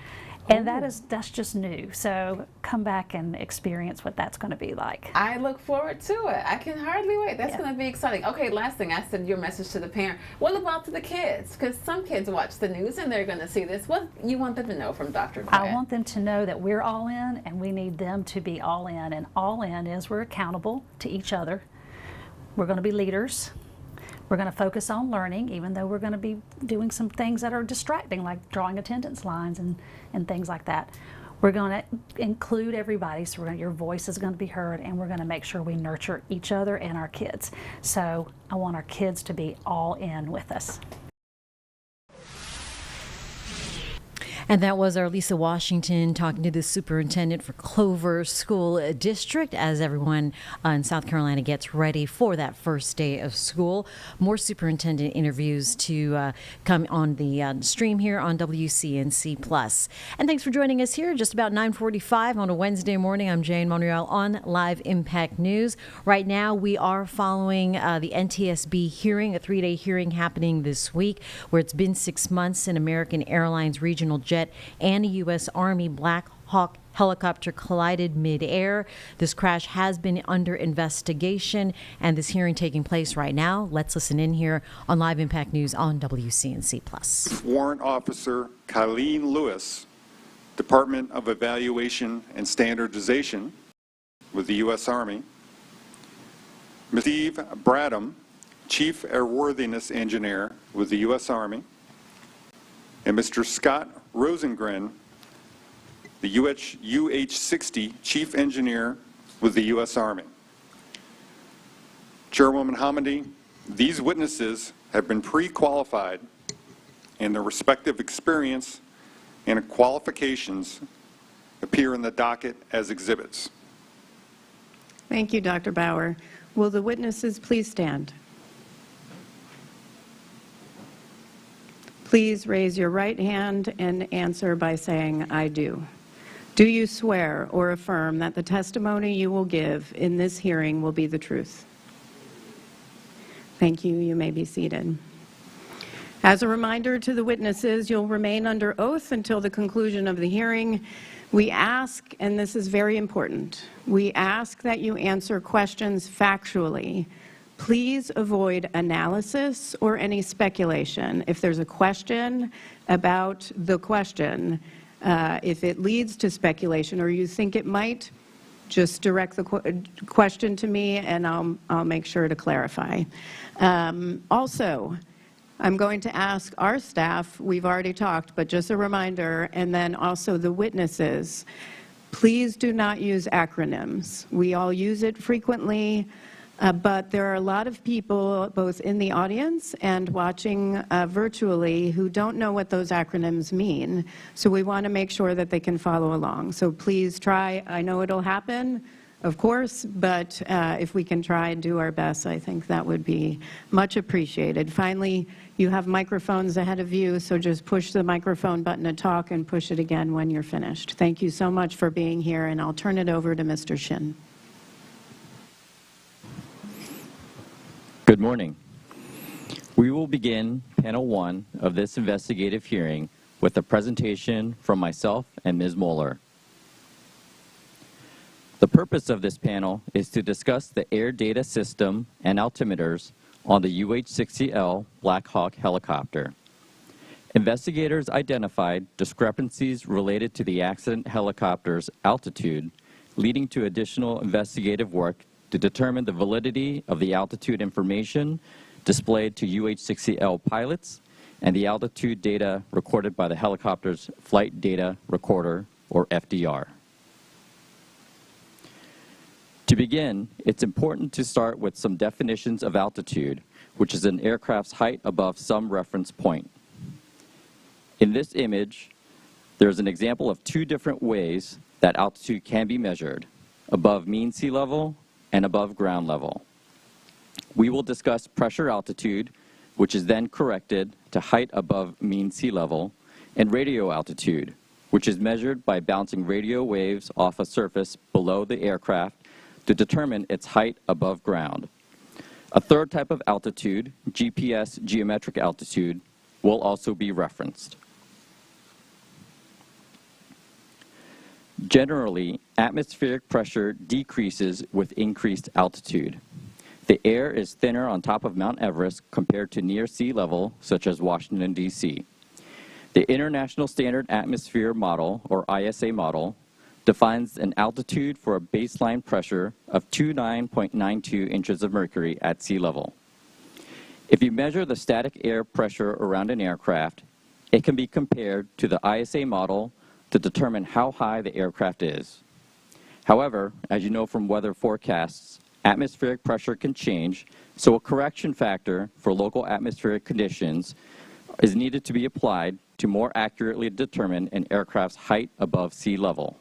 And that's just new. So come back and experience what that's going to be like. I look forward to it. I can hardly wait. That's going to be exciting. Okay, last thing, I said your message to the parent. What about to the kids? Because some kids watch the news and they're going to see this. What you want them to know from Dr. Brad? I want them to know that we're all in, and we need them to be all in. And all in is we're accountable to each other. We're going to be leaders. We're going to focus on learning, even though we're going to be doing some things that are distracting, like drawing attendance lines and things like that. We're going to include everybody, so your voice is going to be heard, and we're going to make sure we nurture each other and our kids. So I want our kids to be all in with us. And that was our Lisa Washington talking to the superintendent for Clover School District as everyone in South Carolina gets ready for that first day of school. More superintendent interviews to come on the stream here on WCNC Plus. And thanks for joining us here just about 9:45 on a Wednesday morning. I'm Jane Monreal on Live Impact News. Right now we are following the NTSB hearing, a 3-day hearing happening this week where it's been 6 months in American Airlines regional jet and a U.S. Army Black Hawk helicopter collided mid-air. This crash has been under investigation, and this hearing taking place right now. Let's listen in here on Live Impact News on WCNC Plus. Warrant Officer Colleen Lewis, Department of Evaluation and Standardization with the U.S. Army. Steve Bradham, Chief Airworthiness Engineer with the U.S. Army. And Mr. Scott Rosengren, the UH-60 Chief Engineer with the U.S. Army. Chairwoman Hamady, these witnesses have been pre-qualified and their respective experience and qualifications appear in the docket as exhibits. Thank you, Dr. Bauer. Will the witnesses please stand? Please raise your right hand and answer by saying, I do. Do you swear or affirm that the testimony you will give in this hearing will be the truth? Thank you. You may be seated. As a reminder to the witnesses, you'll remain under oath until the conclusion of the hearing. We ask, and this is very important, we ask that you answer questions factually. Please avoid analysis or any speculation. If there's a question about the question, if it leads to speculation or you think it might, just direct the question to me and I'll make sure to clarify. Also, I'm going to ask our staff, we've already talked, but just a reminder, and then also the witnesses, please do not use acronyms. We all use it frequently. But there are a lot of people, both in the audience and watching virtually, who don't know what those acronyms mean. So we want to make sure that they can follow along. So please try. I know it'll happen, of course, but if we can try and do our best, I think that would be much appreciated. Finally, you have microphones ahead of you, so just push the microphone button to talk and push it again when you're finished. Thank you so much for being here, and I'll turn it over to Mr. Shin. Good morning. We will begin panel 1 of this investigative hearing with a presentation from myself and Ms. Moeller. The purpose of this panel is to discuss the air data system and altimeters on the UH-60L Black Hawk helicopter. Investigators identified discrepancies related to the accident helicopter's altitude, leading to additional investigative work to determine the validity of the altitude information displayed to UH-60L pilots and the altitude data recorded by the helicopter's Flight Data Recorder, or FDR. To begin, it's important to start with some definitions of altitude, which is an aircraft's height above some reference point. In this image, there's an example of 2 different ways that altitude can be measured: above mean sea level and above ground level. We will discuss pressure altitude, which is then corrected to height above mean sea level, and radio altitude, which is measured by bouncing radio waves off a surface below the aircraft to determine its height above ground. A third type of altitude, GPS geometric altitude, will also be referenced. Generally, atmospheric pressure decreases with increased altitude. The air is thinner on top of Mount Everest compared to near sea level, such as Washington, D.C. The International Standard Atmosphere Model, or ISA model, defines an altitude for a baseline pressure of 29.92 inches of mercury at sea level. If you measure the static air pressure around an aircraft, it can be compared to the ISA model to determine how high the aircraft is. However, as you know from weather forecasts, atmospheric pressure can change, so a correction factor for local atmospheric conditions is needed to be applied to more accurately determine an aircraft's height above sea level.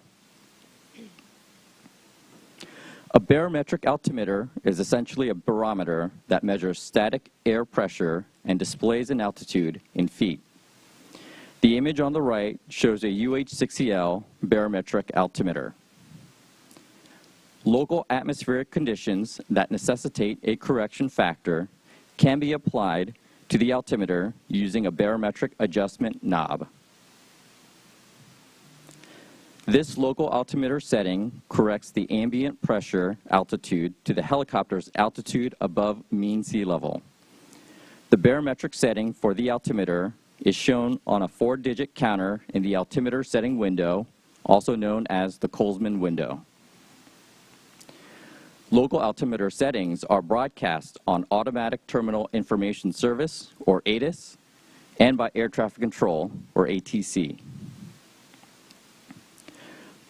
A barometric altimeter is essentially a barometer that measures static air pressure and displays an altitude in feet. The image on the right shows a UH-60L barometric altimeter. Local atmospheric conditions that necessitate a correction factor can be applied to the altimeter using a barometric adjustment knob. This local altimeter setting corrects the ambient pressure altitude to the helicopter's altitude above mean sea level. The barometric setting for the altimeter is shown on a 4-digit counter in the altimeter setting window, also known as the Colsman window. Local altimeter settings are broadcast on Automatic Terminal Information Service, or ATIS, and by Air Traffic Control, or ATC.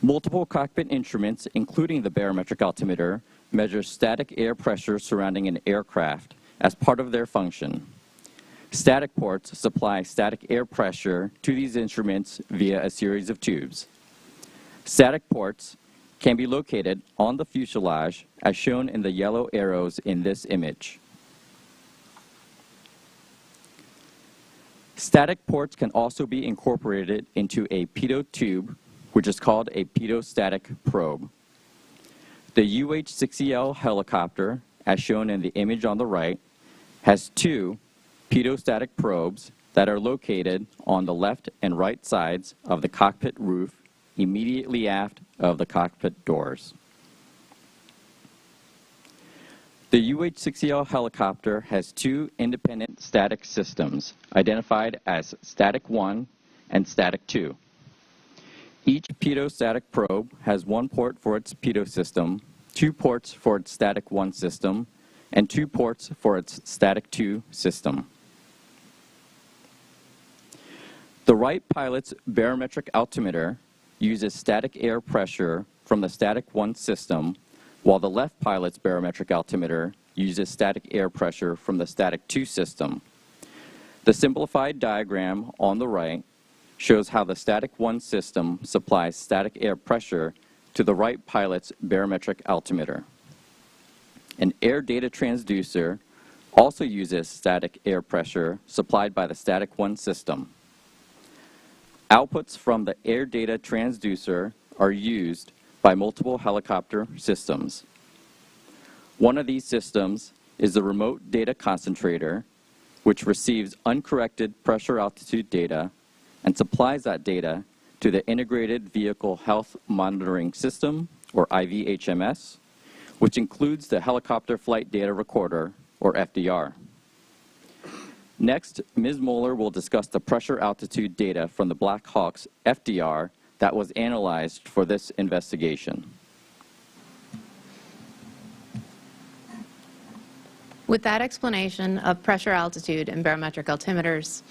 Multiple cockpit instruments, including the barometric altimeter, measure static air pressure surrounding an aircraft as part of their function. Static ports supply static air pressure to these instruments via a series of tubes. Static ports can be located on the fuselage as shown in the yellow arrows in this image. Static ports can also be incorporated into a pitot tube, which is called a pitot-static probe. The UH-60L helicopter, as shown in the image on the right, has 2 pitot-static probes that are located on the left and right sides of the cockpit roof, immediately aft of the cockpit doors. The UH-60L helicopter has 2 independent static systems, identified as Static 1 and Static 2. Each pitot-static probe has 1 port for its pitot system, 2 ports for its Static 1 system, and 2 ports for its Static 2 system. The right pilot's barometric altimeter uses static air pressure from the Static 1 system, while the left pilot's barometric altimeter uses static air pressure from the Static 2 system. The simplified diagram on the right shows how the Static 1 system supplies static air pressure to the right pilot's barometric altimeter. An air data transducer also uses static air pressure supplied by the Static 1 system. Outputs from the air data transducer are used by multiple helicopter systems. One of these systems is the remote data concentrator, which receives uncorrected pressure altitude data and supplies that data to the Integrated Vehicle Health Monitoring System, or IVHMS, which includes the Helicopter Flight Data Recorder, or FDR. Next, Ms. Moeller will discuss the pressure altitude data from the Black Hawk's FDR that was analyzed for this investigation. With that explanation of pressure altitude and barometric altimeters,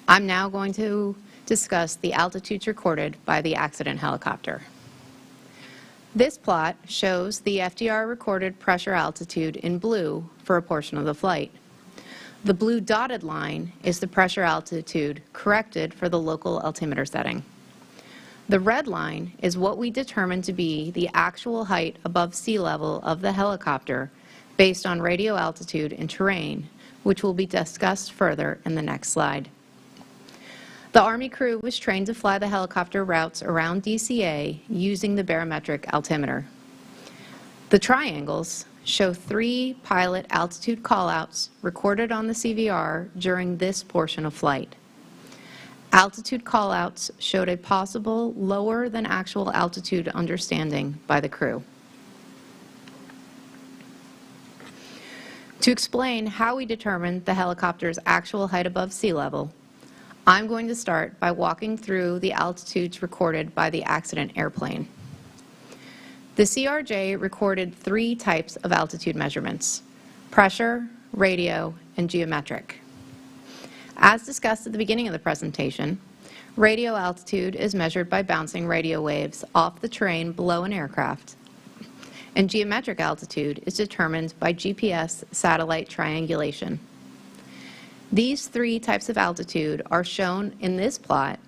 I'm now going to discuss the altitudes recorded by the accident helicopter. This plot shows the FDR recorded pressure altitude in blue for a portion of the flight. The blue dotted line is the pressure altitude corrected for the local altimeter setting. The red line is what we determined to be the actual height above sea level of the helicopter based on radio altitude and terrain, which will be discussed further in the next slide. The Army crew was trained to fly the helicopter routes around DCA using the barometric altimeter. The triangles show 3 pilot altitude callouts recorded on the CVR during this portion of flight. Altitude callouts showed a possible lower than actual altitude understanding by the crew. To explain how we determined the helicopter's actual height above sea level, I'm going to start by walking through the altitudes recorded by the accident airplane. The CRJ recorded 3 types of altitude measurements: pressure, radio, and geometric. As discussed at the beginning of the presentation, radio altitude is measured by bouncing radio waves off the terrain below an aircraft, and geometric altitude is determined by GPS satellite triangulation. These 3 types of altitude are shown in this plot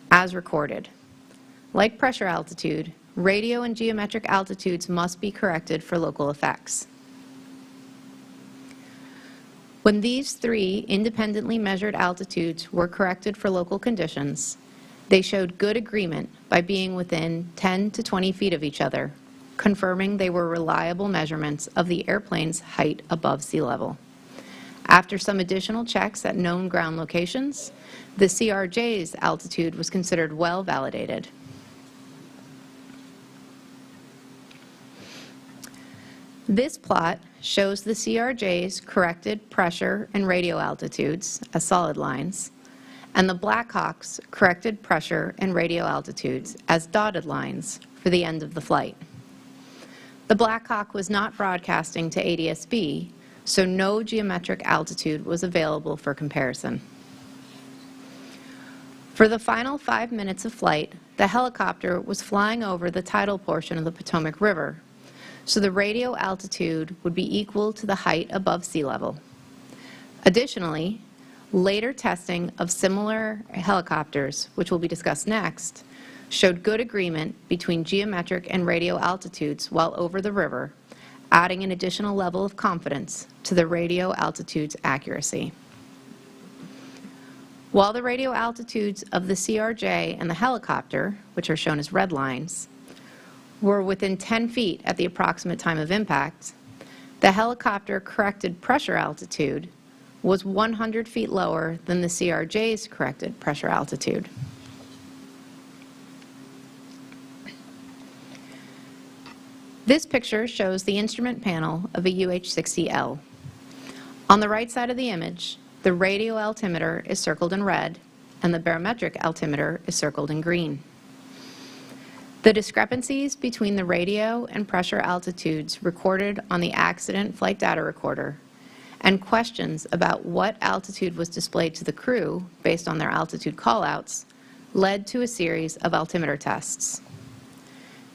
as recorded. Like pressure altitude, radio and geometric altitudes must be corrected for local effects. When these 3 independently measured altitudes were corrected for local conditions, they showed good agreement by being within 10 to 20 feet of each other, confirming they were reliable measurements of the airplane's height above sea level. After some additional checks at known ground locations, the CRJ's altitude was considered well validated. This plot shows the CRJ's corrected pressure and radio altitudes as solid lines, and the Blackhawk's corrected pressure and radio altitudes as dotted lines for the end of the flight. The Blackhawk was not broadcasting to ADS-B, so no geometric altitude was available for comparison. For the final 5 minutes of flight, the helicopter was flying over the tidal portion of the Potomac River, so the radio altitude would be equal to the height above sea level. Additionally, later testing of similar helicopters, which will be discussed next, showed good agreement between geometric and radio altitudes while over the river, adding an additional level of confidence to the radio altitude's accuracy. While the radio altitudes of the CRJ and the helicopter, which are shown as red lines, were within 10 feet at the approximate time of impact, the helicopter corrected pressure altitude was 100 feet lower than the CRJ's corrected pressure altitude. This picture shows the instrument panel of a UH-60L. On the right side of the image, the radio altimeter is circled in red, and the barometric altimeter is circled in green. The discrepancies between the radio and pressure altitudes recorded on the accident flight data recorder and questions about what altitude was displayed to the crew based on their altitude callouts led to a series of altimeter tests.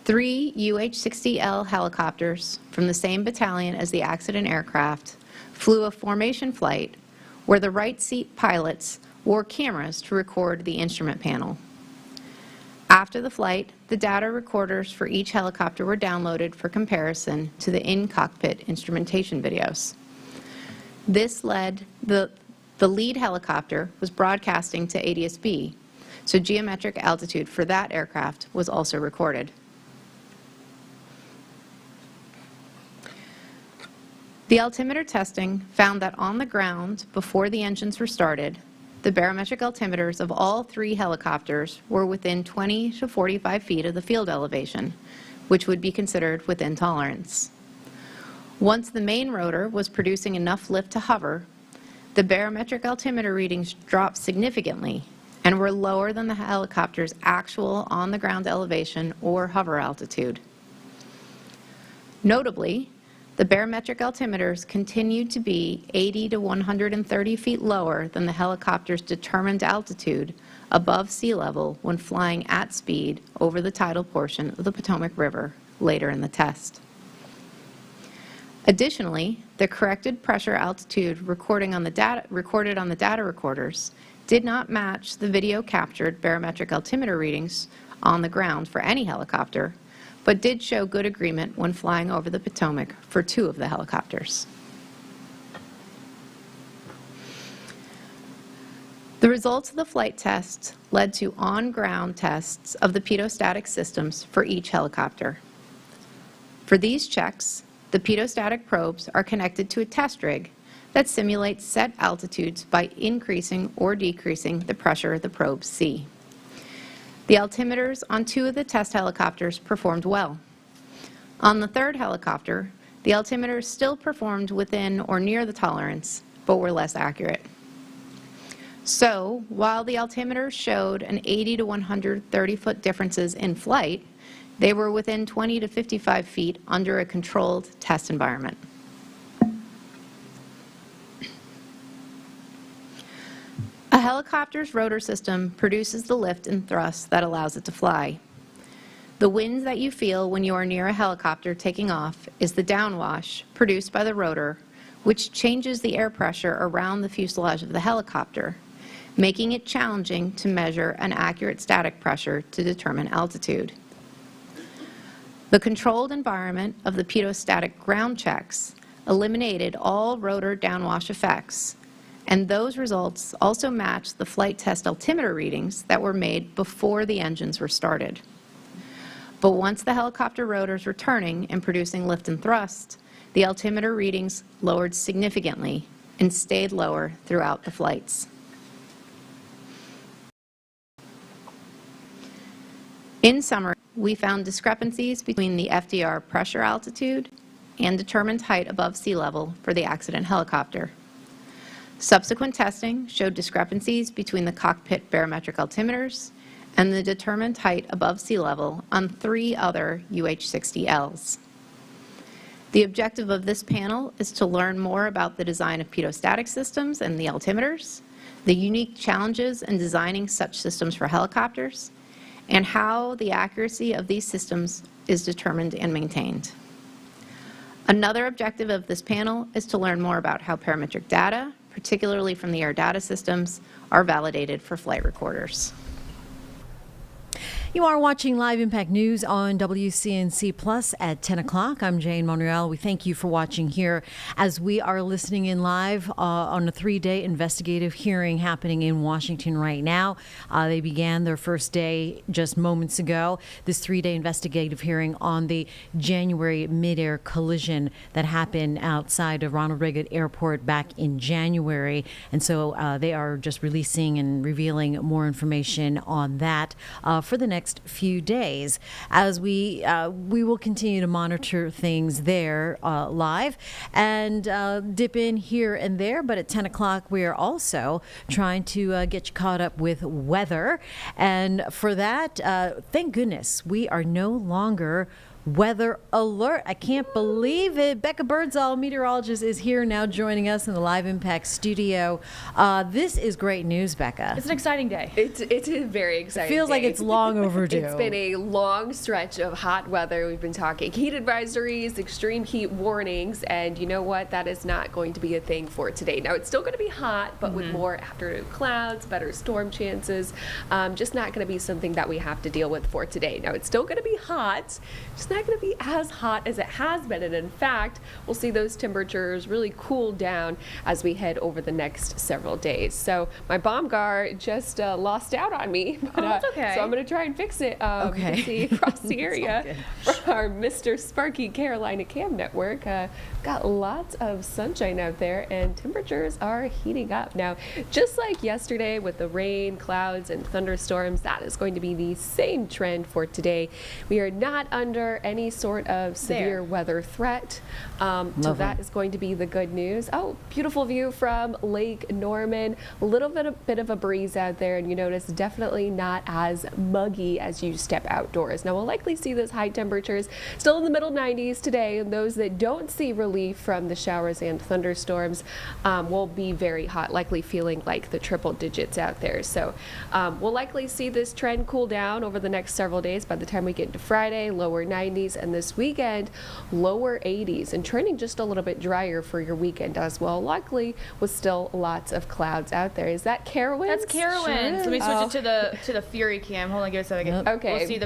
3 UH-60L helicopters from the same battalion as the accident aircraft flew a formation flight where the right seat pilots wore cameras to record the instrument panel. After the flight, the data recorders for each helicopter were downloaded for comparison to the in-cockpit instrumentation videos. This led the lead helicopter was broadcasting to ADS-B, so geometric altitude for that aircraft was also recorded. The altimeter testing found that on the ground, before the engines were started, the barometric altimeters of all 3 helicopters were within 20 to 45 feet of the field elevation, which would be considered within tolerance. Once the main rotor was producing enough lift to hover, the barometric altimeter readings dropped significantly and were lower than the helicopter's actual on-the-ground elevation or hover altitude. Notably, the barometric altimeters continued to be 80 to 130 feet lower than the helicopter's determined altitude above sea level when flying at speed over the tidal portion of the Potomac River later in the test. Additionally, the corrected pressure altitude recorded on the data recorders did not match the video captured barometric altimeter readings on the ground for any helicopter, but did show good agreement when flying over the Potomac for 2 of the helicopters. The results of the flight tests led to on-ground tests of the pitot-static systems for each helicopter. For these checks, the pitot-static probes are connected to a test rig that simulates set altitudes by increasing or decreasing the pressure the probes see. The altimeters on 2 of the test helicopters performed well. On the 3rd helicopter, the altimeters still performed within or near the tolerance, but were less accurate. So, while the altimeters showed an 80 to 130-foot differences in flight, they were within 20 to 55 feet under a controlled test environment. A helicopter's rotor system produces the lift and thrust that allows it to fly. The winds that you feel when you are near a helicopter taking off is the downwash produced by the rotor, which changes the air pressure around the fuselage of the helicopter, making it challenging to measure an accurate static pressure to determine altitude. The controlled environment of the pitot-static ground checks eliminated all rotor downwash effects, and those results also match the flight test altimeter readings that were made before the engines were started. But once the helicopter rotors were turning and producing lift and thrust, the altimeter readings lowered significantly and stayed lower throughout the flights. In summary, we found discrepancies between the FDR pressure altitude and determined height above sea level for the accident helicopter. Subsequent testing showed discrepancies between the cockpit barometric altimeters and the determined height above sea level on 3 other UH-60Ls. The objective of this panel is to learn more about the design of pitot-static systems and the altimeters, the unique challenges in designing such systems for helicopters, and how the accuracy of these systems is determined and maintained. Another objective of this panel is to learn more about how parametric data, particularly from the air data systems, are validated for flight recorders. You are watching Live Impact News on WCNC Plus at 10 o'clock. I'm Jane Monreal. We thank you for watching here as we are listening in live on a 3-day investigative hearing happening in Washington right now. They began their first day just moments ago. This 3-day investigative hearing on the January mid-air collision that happened outside of Ronald Reagan Airport back in January. And so they are just releasing and revealing more information on that for the next few days, as we will continue to monitor things there live and dip in here and there. But at 10 o'clock, we are also trying to get you caught up with weather. And for that, thank goodness, we are no longer weather alert. I can't believe it. Becca Birdsall, meteorologist, is here now joining us in the Live Impact studio. This is great news, Becca. It's an exciting day. It's a very exciting Feels like day. it's long overdue. It's been a long stretch of hot weather. We've been talking heat advisories, extreme heat warnings, and you know what? That is not going to be a thing for today. Now, it's still going to be hot, but with more afternoon clouds, better storm chances. Just not going to be something that we have to deal with for today. Now, it's still going to be hot, just not going to be as hot as it has been, and in fact, we'll see those temperatures really cool down as we head over the next several days. So my bomb guard just lost out on me, but, that's okay. so I'm going to try and fix it. You can see across the area from our Mr. Sparky Carolina Cam Network. Got lots of sunshine out there, and temperatures are heating up. Now, just like yesterday with the rain, clouds, and thunderstorms, that is going to be the same trend for today. We are not under any sort of severe weather threat. So that is going to be the good news. Oh, beautiful view from Lake Norman. A little bit of a breeze out there, and you notice definitely not as muggy as you step outdoors. Now, we'll likely see those high temperatures still in the middle 90s today, and those that don't see relief from the showers and thunderstorms will be very hot, likely feeling like the triple digits out there. So we'll likely see this trend cool down over the next several days. By the time we get into Friday, lower 90s, and this weekend, lower 80s, and trending just a little bit drier for your weekend as well, likely with still lots of clouds out there. Is that Carowinds? That's Carowinds. Let me switch it to the Fury cam. Hold on, give us a second. Okay. We'll see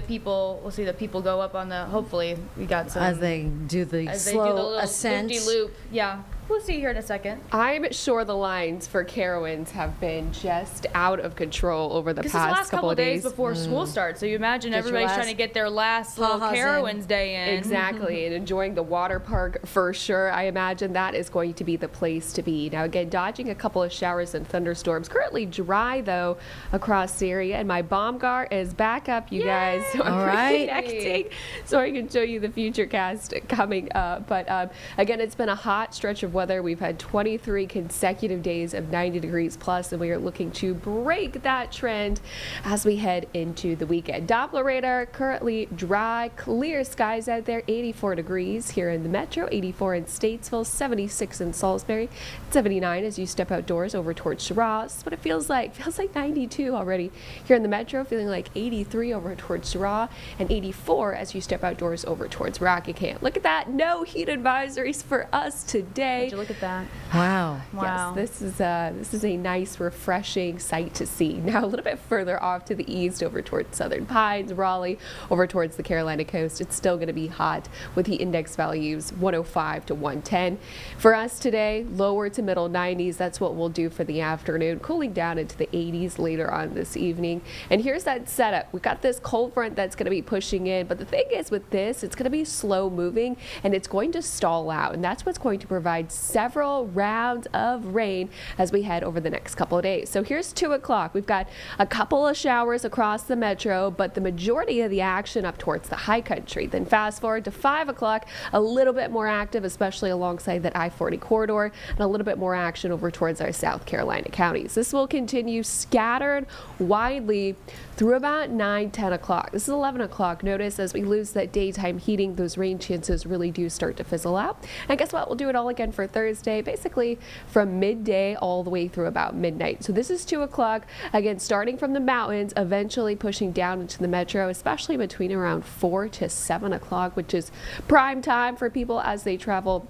the people go up on the. Hopefully, we got some As they do the slow little ascent. loop. Yeah. We'll see here in a second. I'm sure the lines for Carowinds have been just out of control over the This is the past last couple of days before school starts, so you imagine Get your everybody's last trying to get their last little ha-has in. Carowinds day in. Exactly, and enjoying the water park for sure. I imagine that is going to be the place to be. Now, again, dodging a couple of showers and thunderstorms. Currently dry, though, across the area, and my BOMGAR is back up, you guys. So I'm All right. reconnecting so I can show you the future cast coming up. But again, it's been a hot stretch of weather. We've had 23 consecutive days of 90 degrees plus, and we are looking to break that trend as we head into the weekend. Doppler radar currently dry, clear skies out there, 84 degrees here in the metro, 84 in Statesville, 76 in Salisbury, 79 as you step outdoors over towards Sherrod. This is what it feels like. Feels like 92 already here in the metro, feeling like 83 over towards Sherrod, and 84 as you step outdours over towards Rockingham. Look at that. No heat advisories for us today. Would you look at that? Wow. Wow. Yes, this is a nice, refreshing sight to see. Now a little bit further off to the east, over towards Southern Pines, Raleigh, over towards the Carolina coast, it's still going to be hot with the index values 105 to 110. For us today, lower to middle 90s. That's what we'll do for the afternoon, cooling down into the 80s later on this evening. And here's that setup. We've got this cold front that's going to be pushing in, but the thing is with this, it's going to be slow moving and it's going to stall out, and that's what's going to provide several rounds of rain as we head over the next couple of days. So here's 2 o'clock. We've got a couple of showers across the metro, but the majority of the action up towards the high country. Then fast forward to 5 o'clock, a little bit more active, especially alongside that I-40 corridor, and a little bit more action over towards our South Carolina counties. This will continue scattered widely through about 9, 10 o'clock. This is 11 o'clock. Notice as we lose that daytime heating, those rain chances really do start to fizzle out. And guess what? We'll do it all again for Thursday, basically from midday all the way through about midnight. So this is 2 o'clock, again, starting from the mountains, eventually pushing down into the metro, especially between around 4 to 7 o'clock, which is prime time for people as they travel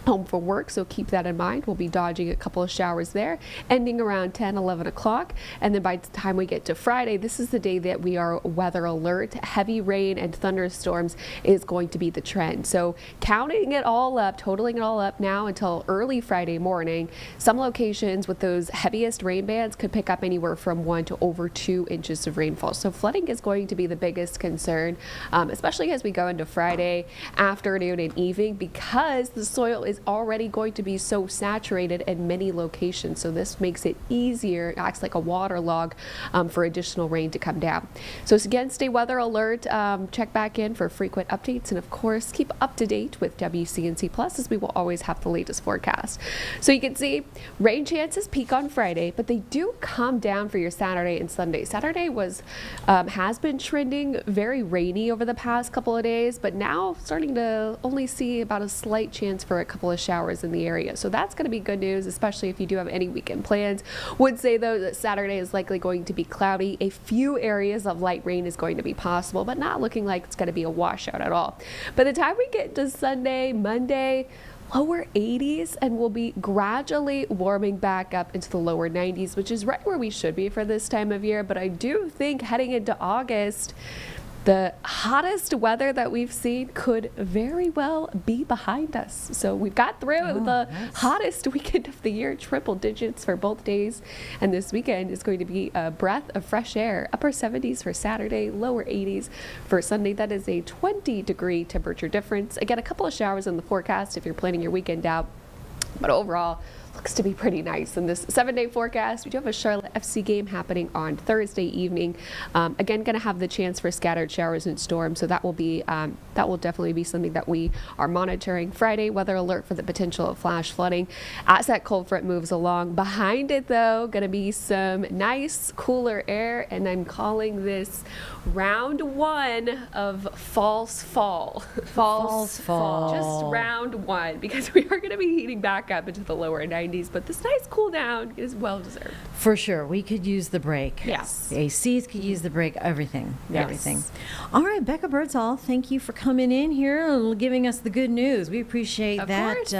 home for work, so keep that in mind. We'll be dodging a couple of showers there, ending around 10, 11 o'clock. And then by the time we get to Friday, this is the day that we are weather alert. Heavy rain and thunderstorms is going to be the trend. So counting it all up, totaling it all up now until early Friday morning, some locations with those heaviest rain bands could pick up anywhere from 1 to over 2 inches of rainfall. So flooding is going to be the biggest concern, especially as we go into Friday afternoon and evening, because the soil is already going to be so saturated in many locations. So this makes it easier, it acts like a water log for additional rain to come down. So again, stay weather alert, check back in for frequent updates, and of course keep up to date with WCNC Plus, as we will always have the latest forecast. So you can see rain chances peak on Friday, but they do calm down for your Saturday and Sunday. Saturday has been trending very rainy over the past couple of days, but now starting to only see about a slight chance for a couple of showers in the area. So that's going to be good news, especially if you do have any weekend plans. Would say though that Saturday is likely going to be cloudy. A few areas of light rain is going to be possible, but not looking like it's going to be a washout at all. By the time we get to Sunday, Monday, lower 80s, and we'll be gradually warming back up into the lower 90s, which is right where we should be for this time of year. But I do think heading into August, the hottest weather that we've seen could very well be behind us. So we've got through the hottest weekend of the year, triple digits for both days. And this weekend is going to be a breath of fresh air. Upper 70s for Saturday, lower 80s for Sunday. That is a 20-degree temperature difference. Again, a couple of showers in the forecast if you're planning your weekend out. But overall, looks to be pretty nice. In this 7-day forecast, we do have a Charlotte FC game happening on Thursday evening. Again, going to have the chance for scattered showers and storms, so that will definitely be something that we are monitoring. Friday, weather alert for the potential of flash flooding as that cold front moves along. Behind it, though, going to be some nice, cooler air, and I'm calling this round 1 of false fall. False fall. Just round 1, because we are going to be heating back up into the lower 90s 90s, but this nice cool down is well deserved. For sure. We could use the break. Yes. The ACs could use the break. Everything. Yes. Everything. All right, Becca Birdsall, thank you for coming in here and giving us the good news. We appreciate Of that. course.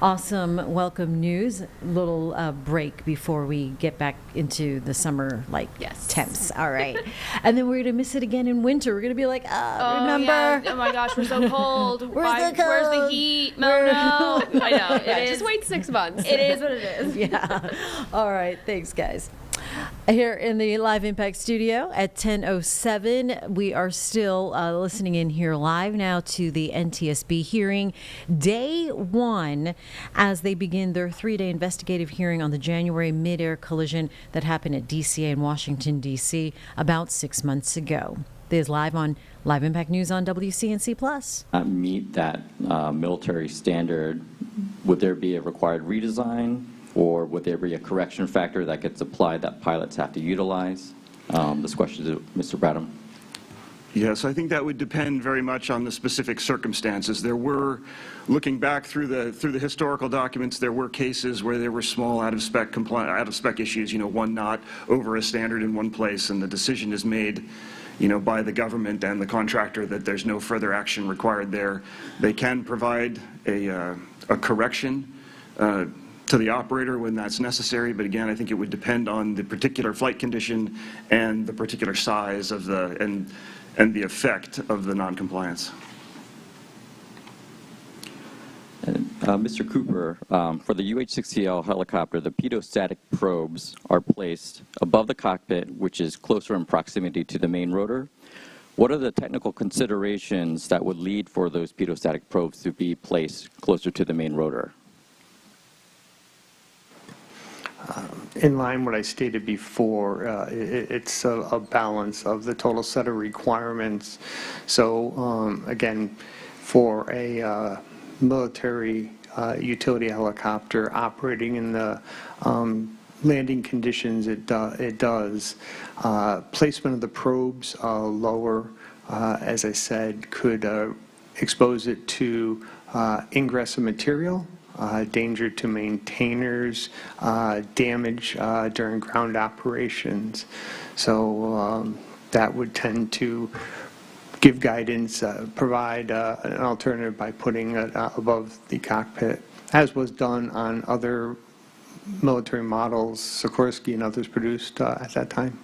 Awesome welcome news. Little break before we get back into the summer Yes. temps. All right. And then we're going to miss it again in winter. We're going to be like, remember? Yeah. Oh my gosh, we're so cold. Where's the Where's the cold? heat? No. I know. It is. Just wait 6 months. It is what it is. Yeah. All right. Thanks, guys. Here in the Live Impact studio at 10:07, we are still listening in here live now to the NTSB hearing, day one, as they begin their 3-day investigative hearing on the January mid-air collision that happened at DCA in Washington, D.C. about 6 months ago. This is live on Live Impact News on WCNC Plus. Meet that military standard, would there be a required redesign, or would there be a correction factor that gets applied that pilots have to utilize? This question to Mr. Bradham. Yes, I think that would depend very much on the specific circumstances. There were, looking back through the historical documents, there were cases where there were small out of spec issues. One knot over a standard in one place, and the decision is made, by the government and the contractor that there's no further action required there. They can provide a correction to the operator when that's necessary, but again, I think it would depend on the particular flight condition and the particular size of and the effect of the noncompliance. Mr. Cooper, for the UH-60L helicopter, the pitot-static probes are placed above the cockpit, which is closer in proximity to the main rotor. What are the technical considerations that would lead for those pitot-static probes to be placed closer to the main rotor? In line what I stated before, it's a balance of the total set of requirements. So again, for a military utility helicopter operating in the landing conditions it does, placement of the probes lower, as I said, could expose it to ingress of material, danger to maintainers, damage during ground operations. So that would tend to give guidance, provide an alternative by putting it above the cockpit, as was done on other military models, Sikorsky and others produced at that time.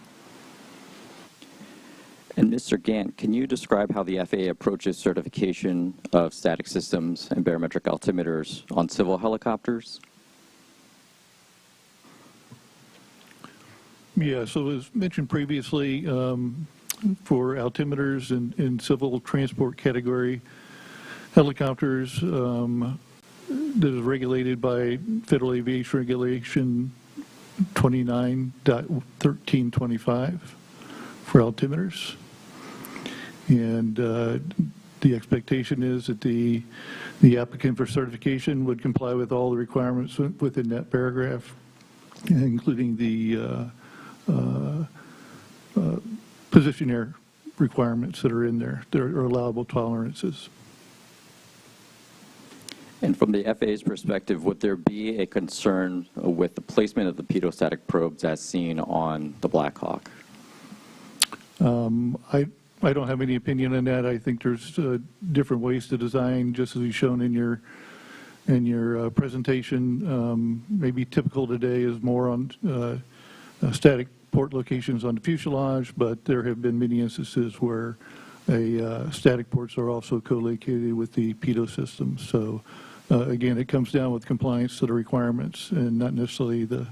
And Mr. Gant, can you describe how the FAA approaches certification of static systems and barometric altimeters on civil helicopters? Yeah, so as mentioned previously, for altimeters in civil transport category helicopters, that is regulated by Federal Aviation Regulation 29.1325 for altimeters. And the expectation is that the applicant for certification would comply with all the requirements within that paragraph, including the position air requirements that are in there. There are allowable tolerances. And from the FAA's perspective, would there be a concern with the placement of the pitot-static probes as seen on the Black Hawk? I don't have any opinion on that. I think there's different ways to design, just as we've shown in your presentation. Maybe typical today is more on static port locations on the fuselage, but there have been many instances where static ports are also co-located with the pitot system. So again, it comes down with compliance to the requirements and not necessarily the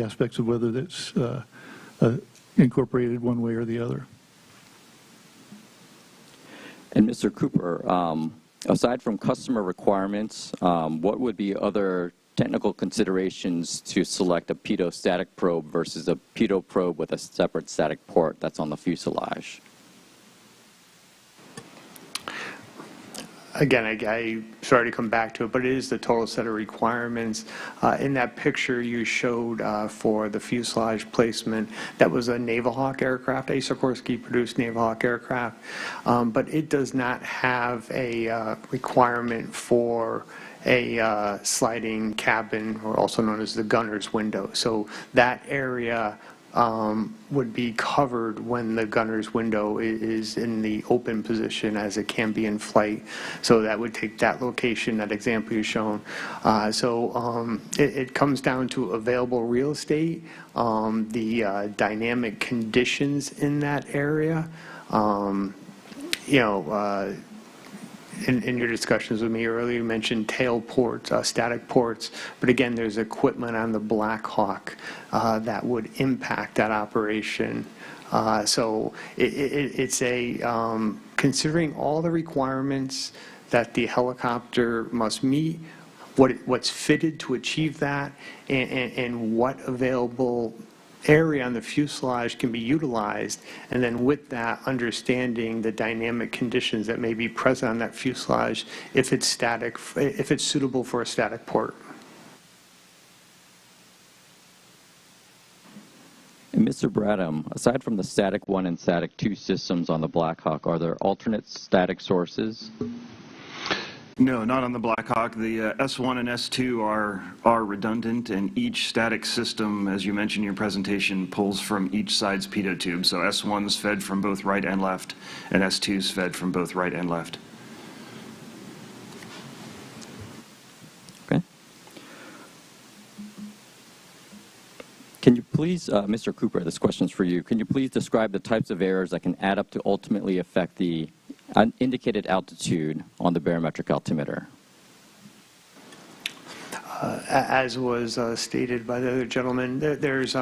aspects of whether that's incorporated one way or the other. And Mr. Cooper, aside from customer requirements, what would be other technical considerations to select a pitot-static probe versus a pitot probe with a separate static port that's on the fuselage? Again, I sorry to come back to it, but it is the total set of requirements. In that picture you showed for the fuselage placement, that was a Naval Hawk aircraft, a Sikorsky-produced Naval Hawk aircraft, but it does not have a requirement for a sliding cabin, or also known as the gunner's window. So that area would be covered when the gunner's window is in the open position, as it can be in flight. So that would take that location, that example you shown. It comes down to available real estate, the dynamic conditions in that area. In your discussions with me earlier, you mentioned tail ports, static ports, but again, there's equipment on the Black Hawk that would impact that operation. It's considering all the requirements that the helicopter must meet, what's fitted to achieve that, and what available area on the fuselage can be utilized, and then with that, understanding the dynamic conditions that may be present on that fuselage if it's static, if it's suitable for a static port. And Mr. Bradham, aside from the Static 1 and Static 2 systems on the Black Hawk, are there alternate static sources? No, not on the Black Hawk. The S1 and S2 are redundant, and each static system, as you mentioned in your presentation, pulls from each side's pitot tube. So S1 is fed from both right and left, and S2 is fed from both right and left. Okay. Can you please, Mr. Cooper, this question's for you. Can you please describe the types of errors that can add up to ultimately affect the indicated altitude on the barometric altimeter? As was stated by the other gentleman, there's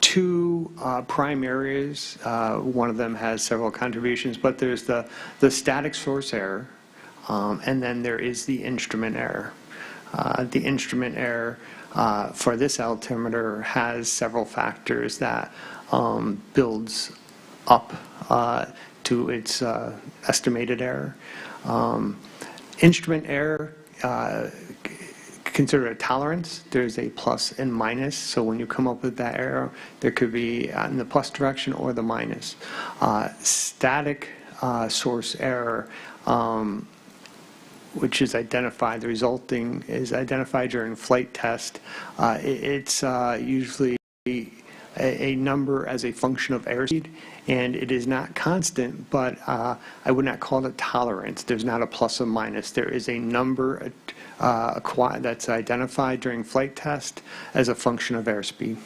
two prime areas. One of them has several contributions, but there's the static source error, and then there is the instrument error. The instrument error for this altimeter has several factors that builds up to its estimated error. Instrument error, consider a tolerance. There's a plus and minus, so when you come up with that error, there could be in the plus direction or the minus. Static source error, which is identified, the resulting is identified during flight test. It's usually a number as a function of airspeed, and it is not constant, but I would not call it tolerance. There's not a plus or minus. There is a number that's identified during flight test as a function of airspeed.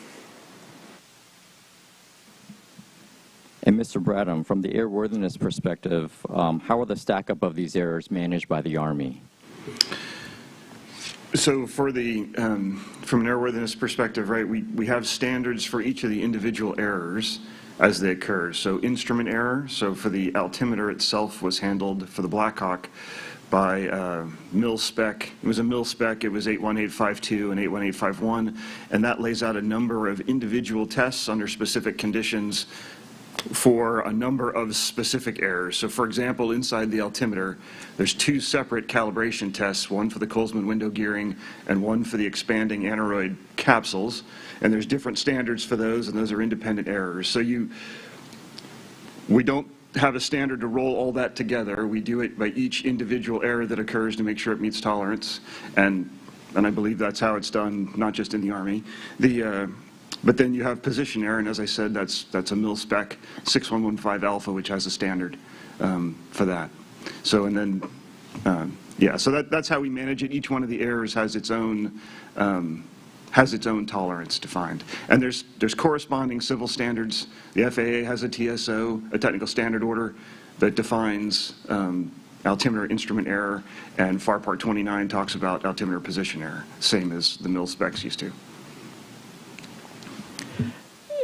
And Mr. Bradham, from the airworthiness perspective, how are the stack up of these errors managed by the Army? So for the, from an airworthiness perspective, right, we have standards for each of the individual errors as they occur. So instrument error, so for the altimeter itself was handled for the Black Hawk by mil spec. It was a mil spec, it was 81852 and 81851, and that lays out a number of individual tests under specific conditions for a number of specific errors. So for example, inside the altimeter, there's two separate calibration tests, one for the Colsman window gearing and one for the expanding aneroid capsules. And there's different standards for those, and those are independent errors. So we don't have a standard to roll all that together. We do it by each individual error that occurs to make sure it meets tolerance. And I believe that's how it's done, not just in the Army. But then you have position error, and as I said, that's a mil spec 6115 alpha, which has a standard for that. So and then yeah, so that's how we manage it. Each one of the errors has its own tolerance defined, and there's corresponding civil standards. The FAA has a TSO, a technical standard order, that defines altimeter instrument error, and FAR Part 29 talks about altimeter position error, same as the mil specs used to.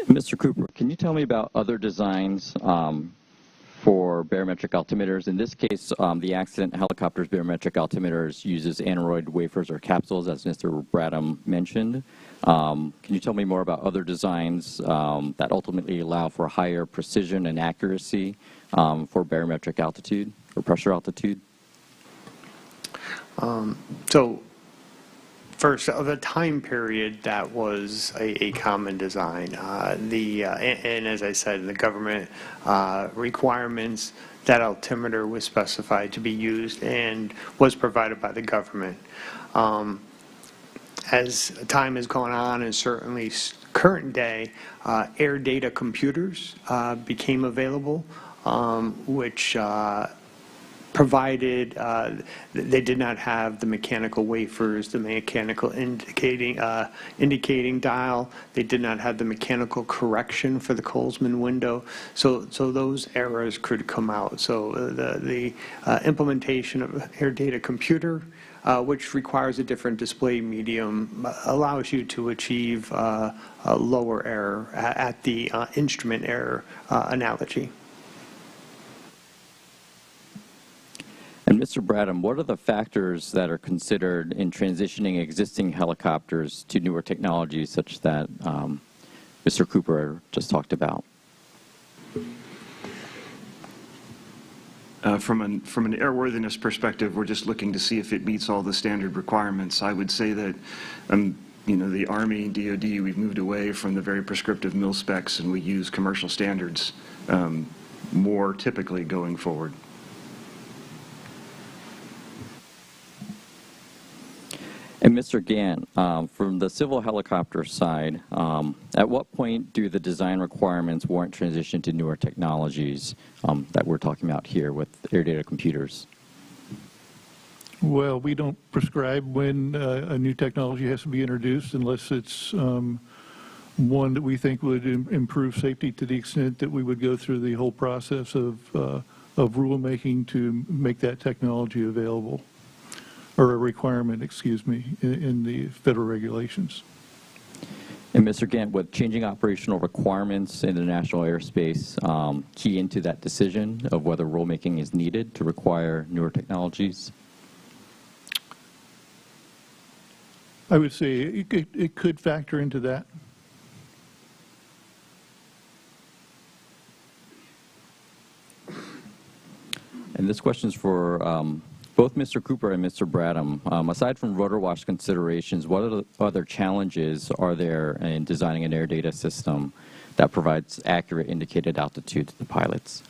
Mr. Cooper, can you tell me about other designs for barometric altimeters? In this case, the accident helicopter's barometric altimeters uses aneroid wafers or capsules, as Mr. Bradham mentioned. Can you tell me more about other designs that ultimately allow for higher precision and accuracy for barometric altitude or pressure altitude? So First, of the time period, that was a common design. And as I said, the government requirements, that altimeter was specified to be used and was provided by the government. As time has gone on, and certainly current day, air data computers became available, which provided they did not have the mechanical wafers, the mechanical indicating dial. They did not have the mechanical correction for the Colesman window. So those errors could come out. So the implementation of air data computer, which requires a different display medium, allows you to achieve a lower error at the instrument error analogy. And Mr. Bradham, what are the factors that are considered in transitioning existing helicopters to newer technologies such that Mr. Cooper just talked about? From an airworthiness perspective, we're just looking to see if it meets all the standard requirements. I would say that, the Army, DoD, we've moved away from the very prescriptive mil specs, and we use commercial standards more typically going forward. And Mr. Gant, from the civil helicopter side, at what point do the design requirements warrant transition to newer technologies that we're talking about here with air data computers? Well, we don't prescribe when a new technology has to be introduced unless it's one that we think would improve safety to the extent that we would go through the whole process of rulemaking to make that technology available. Or a requirement, excuse me, in the federal regulations. And Mr. Gant, would changing operational requirements in the national airspace key into that decision of whether rulemaking is needed to require newer technologies? I would say it could factor into that. And this question is for both Mr. Cooper and Mr. Bradham. Aside from rotor wash considerations, what other challenges are there in designing an air data system that provides accurate indicated altitude to the pilots?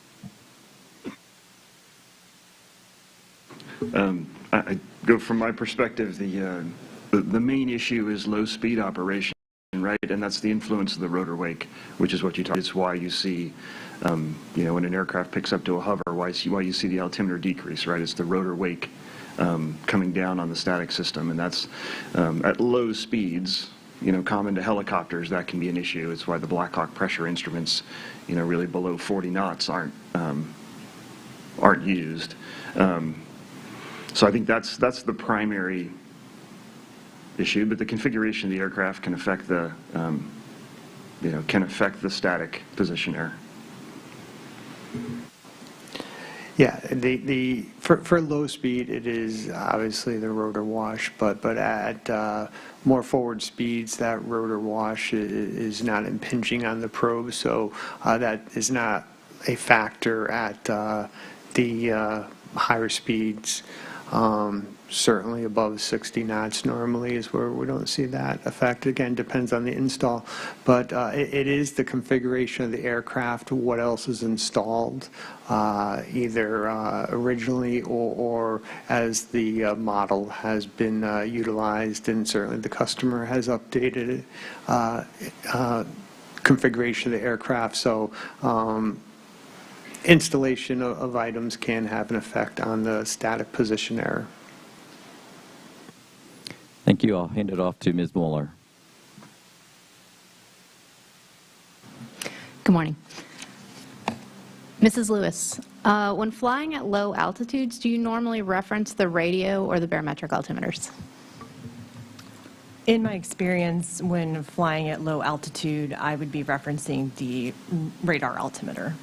I go from my perspective, the main issue is low speed operation, right? And that's the influence of the rotor wake, which is what you talked. It's why you see, when an aircraft picks up to a hover, why you see the altimeter decrease, right? It's the rotor wake coming down on the static system, and that's at low speeds. Common to helicopters, that can be an issue. It's why the Black Hawk pressure instruments, really below 40 knots aren't used. So I think that's the primary issue, but the configuration of the aircraft can affect the static position error. Yeah, for low speed, it is obviously the rotor wash, but at more forward speeds, that rotor wash is not impinging on the probe, so that is not a factor at the higher speeds. Certainly above 60 knots normally is where we don't see that effect. Again, depends on the install, but it is the configuration of the aircraft, what else is installed, either originally or as the model has been utilized, and certainly the customer has updated configuration of the aircraft. So installation of items can have an effect on the static position error. Thank you. I'll hand it off to Ms. Mueller. Good morning. Mrs. Lewis, when flying at low altitudes, do you normally reference the radio or the barometric altimeters? In my experience, when flying at low altitude, I would be referencing the radar altimeter.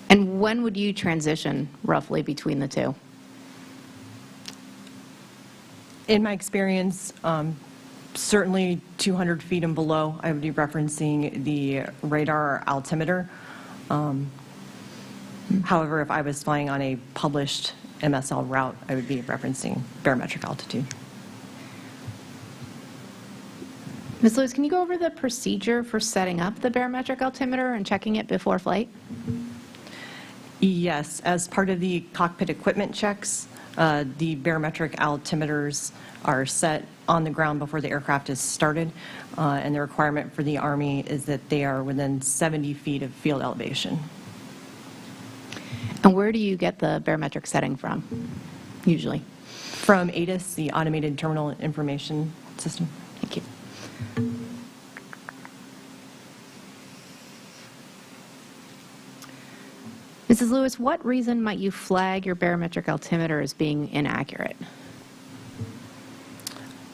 And when would you transition roughly between the two? In my experience, certainly 200 feet and below, I would be referencing the radar altimeter. However, if I was flying on a published MSL route, I would be referencing barometric altitude. Ms. Lewis, can you go over the procedure for setting up the barometric altimeter and checking it before flight? Yes, as part of the cockpit equipment checks, the barometric altimeters are set on the ground before the aircraft is started, and the requirement for the Army is that they are within 70 feet of field elevation. And where do you get the barometric setting from, usually? From ATIS, the Automated Terminal Information System. Thank you. Mrs. Lewis, what reason might you flag your barometric altimeter as being inaccurate?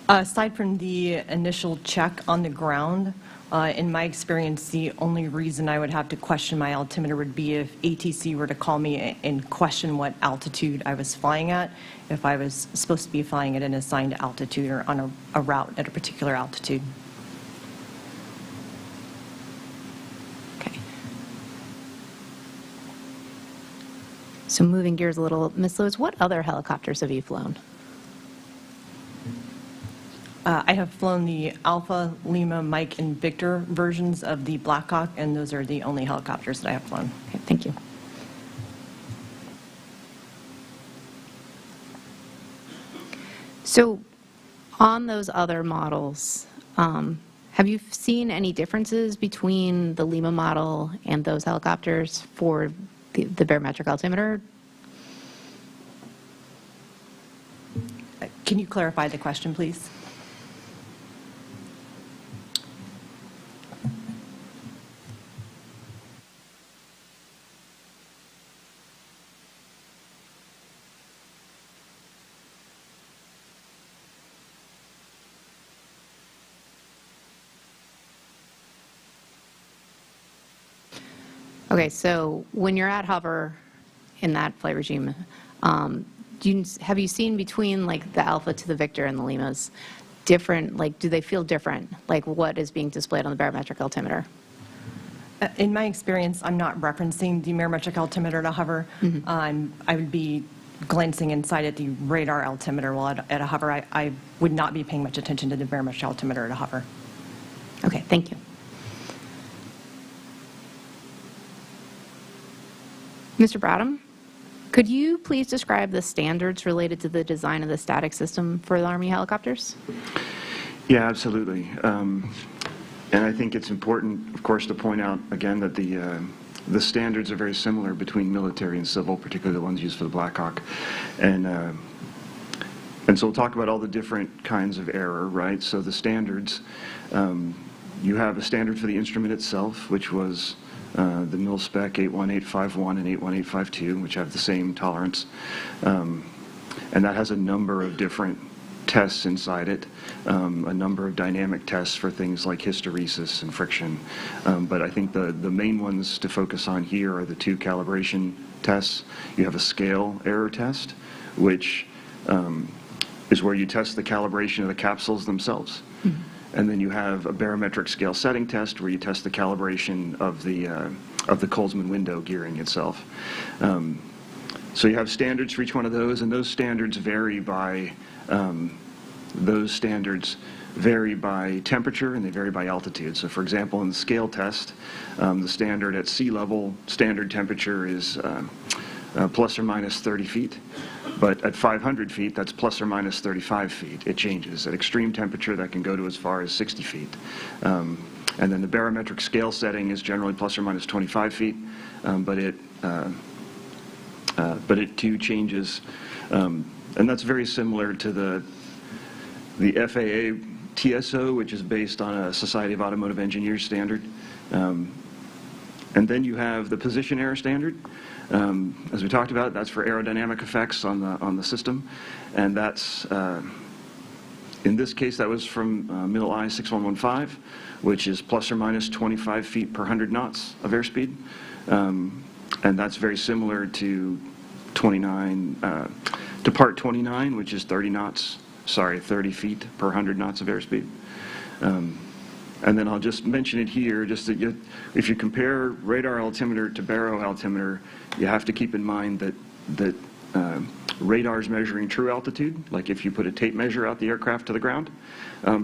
Aside from the initial check on the ground, in my experience, the only reason I would have to question my altimeter would be if ATC were to call me and question what altitude I was flying at, if I was supposed to be flying at an assigned altitude or on a route at a particular altitude. So moving gears a little, Ms. Lewis, what other helicopters have you flown? I have flown the Alpha, Lima, Mike, and Victor versions of the Blackhawk, and those are the only helicopters that I have flown. Okay, thank you. So on those other models, have you seen any differences between the Lima model and those helicopters for the barometric altimeter? Can you clarify the question, please? Okay, so when you're at hover in that flight regime, have you seen between like the Alpha to the Victor and the Limas different, like do they feel different, like what is being displayed on the barometric altimeter? In my experience, I'm not referencing the barometric altimeter to hover. I would be glancing inside at the radar altimeter while at a hover. I would not be paying much attention to the barometric altimeter at a hover. Okay, thank you. Mr. Bradham, could you please describe the standards related to the design of the static system for the Army helicopters? Yeah, absolutely. And I think it's important, of course, to point out again that the standards are very similar between military and civil, particularly the ones used for the Blackhawk. And so we'll talk about all the different kinds of error, right? So the standards, you have a standard for the instrument itself, which was the mil-spec 81851 and 81852, which have the same tolerance. And that has a number of different tests inside it, a number of dynamic tests for things like hysteresis and friction. But I think the main ones to focus on here are the two calibration tests. You have a scale error test, which is where you test the calibration of the capsules themselves. And then you have a barometric scale setting test where you test the calibration of the Colsman window gearing itself. So you have standards for each one of those, and those standards vary by temperature and they vary by altitude. So for example, in the scale test, the standard at sea level standard temperature is plus or minus 30 feet. But at 500 feet, that's plus or minus 35 feet. It changes. At extreme temperature, that can go to as far as 60 feet. And then the barometric scale setting is generally plus or minus 25 feet, but it too changes. And that's very similar to the FAA TSO, which is based on a Society of Automotive Engineers standard. And then you have the position error standard. As we talked about, that's for aerodynamic effects on the system, and that's in this case that was from MIL-I 6115, which is plus or minus 25 feet per 100 knots of airspeed, and that's very similar to Part 29, which is 30 feet per 100 knots of airspeed. And then I'll just mention it here, just that if you compare radar altimeter to baro altimeter, you have to keep in mind that Radar's measuring true altitude, like if you put a tape measure out the aircraft to the ground.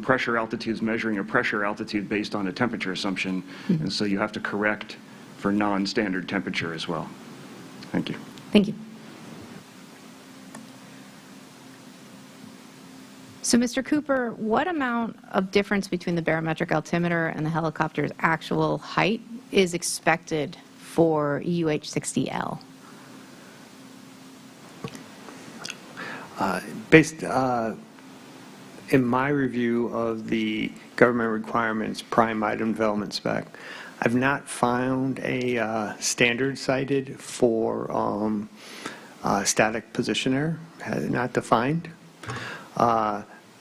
Pressure altitude is measuring a pressure altitude based on a temperature assumption, and so you have to correct for non-standard temperature as well. Thank you. Thank you. So, Mr. Cooper, what amount of difference between the barometric altimeter and the helicopter's actual height is expected for UH-60L? Based in my review of the government requirements prime item development spec, I've not found a standard cited for static position error, not defined.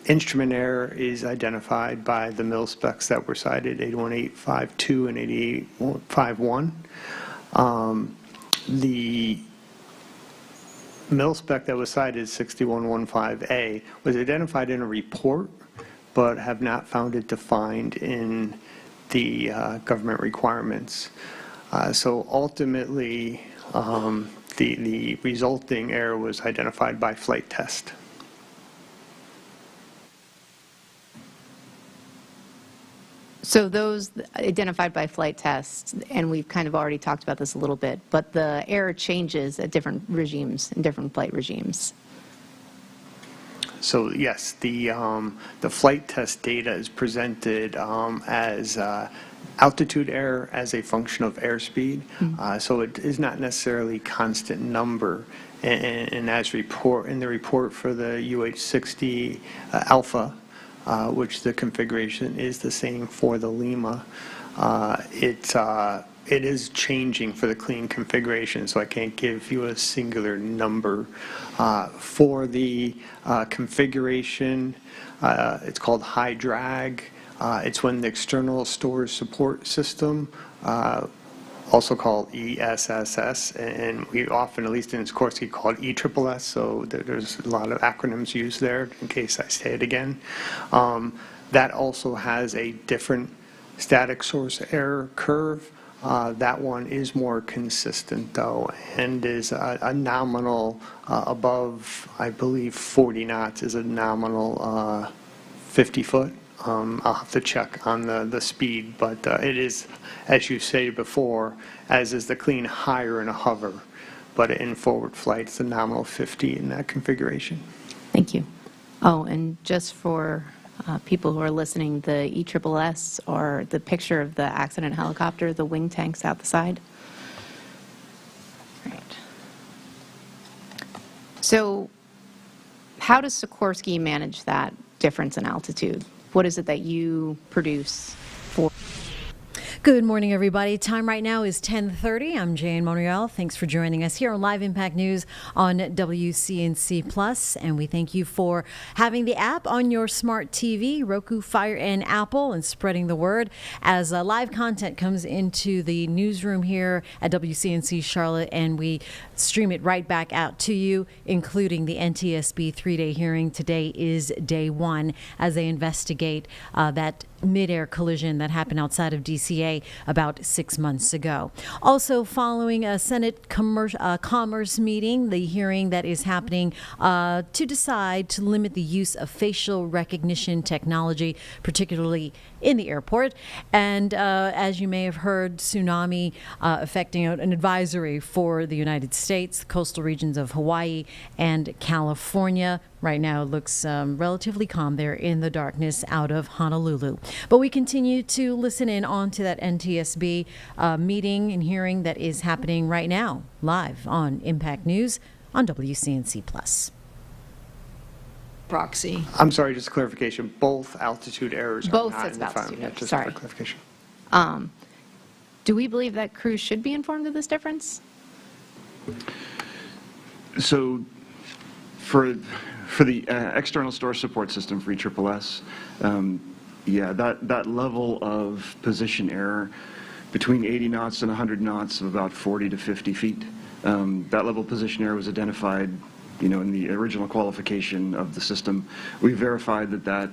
Instrument error is identified by the mil specs that were cited, 81852 and 8851. The mil spec that was cited, 6115A, was identified in a report, but have not found it defined in the government requirements. So ultimately, the resulting error was identified by flight test. So those identified by flight tests, and we've kind of already talked about this a little bit, but the error changes at different regimes, in different flight regimes. So yes, the flight test data is presented as altitude error as a function of airspeed. So it is not necessarily constant number. And as in the report for the UH-60 Alpha, which the configuration is the same for the Lima, it is changing for the clean configuration, so I can't give you a singular number. For the configuration, it's called high drag. It's when the external stores support system, also called ESSS, and we often, at least in Sikorsky, call it ESSS, so there's a lot of acronyms used there in case I say it again. That also has a different static source error curve. That one is more consistent, though, and is a nominal above, I believe, 40 knots is a nominal 50 foot. I'll have to check on the speed, but it is, as you stated before, as is the clean, higher in a hover, but in forward flight, it's a nominal 50 in that configuration. Thank you. Oh, and just for people who are listening, the ESSS, or the picture of the accident helicopter, the wing tanks out the side. Right. So how does Sikorsky manage that difference in altitude? What is it that you produce for? Good morning, everybody. Time right now is 10:30. I'm Jane Monreal. Thanks for joining us here on Live Impact News on WCNC Plus, and we thank you for having the app on your smart TV, Roku, Fire, and Apple, and spreading the word as live content comes into the newsroom here at WCNC Charlotte, and we stream it right back out to you, including the NTSB 3-day hearing. Today is day one as they investigate that mid-air collision that happened outside of DCA about 6 months ago. Also, following a Senate Commerce meeting, the hearing that is happening to decide to limit the use of facial recognition technology, particularly in the airport. And as you may have heard, tsunami affecting an advisory for the United States, the coastal regions of Hawaii and California. Right now it looks relatively calm there in the darkness out of Honolulu. But we continue to listen in on to that NTSB meeting and hearing that is happening right now, live on Impact News on WCNC Plus. Proxy. I'm sorry, just clarification. Both altitude errors Both are not sets in the of final. altitude Yeah, errors. just Sorry. for clarification. Do we believe that crews should be informed of this difference? So for the external store support system for ESSS, yeah, that level of position error between 80 knots and 100 knots of about 40 to 50 feet, that level of position error was identified, in the original qualification of the system. We verified that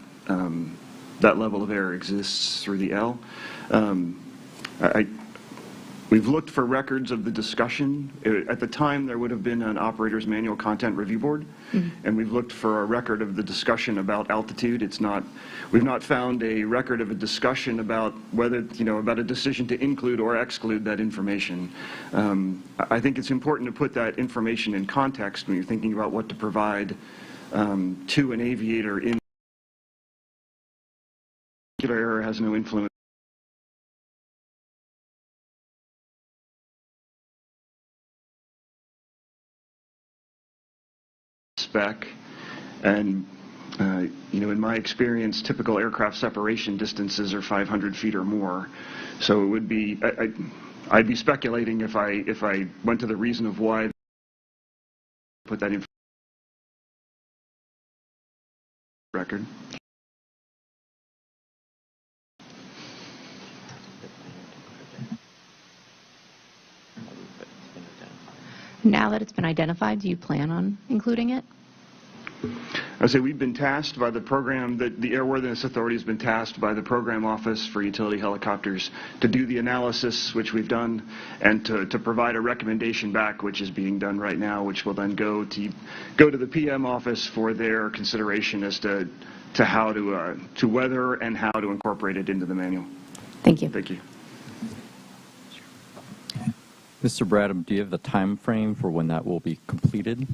level of error exists through the L. We've looked for records of the discussion. At the time, there would have been an operator's manual content review board, and we've looked for a record of the discussion about altitude. We've not found a record of a discussion about whether, about a decision to include or exclude that information. I think it's important to put that information in context when you're thinking about what to provide to an aviator in particular error has no influence. Spec, and in my experience, typical aircraft separation distances are 500 feet or more. So it would be, I'd be speculating if I went to the reason of why put that in record. Now that it's been identified, do you plan on including it? I say we've been tasked by the program, the Airworthiness Authority has been tasked by the Program Office for Utility Helicopters to do the analysis, which we've done, and to provide a recommendation back, which is being done right now, which will then go to the PM office for their consideration as to how to whether and how to incorporate it into the manual. Thank you. Thank you. Mr. Bradham, do you have the time frame for when that will be completed?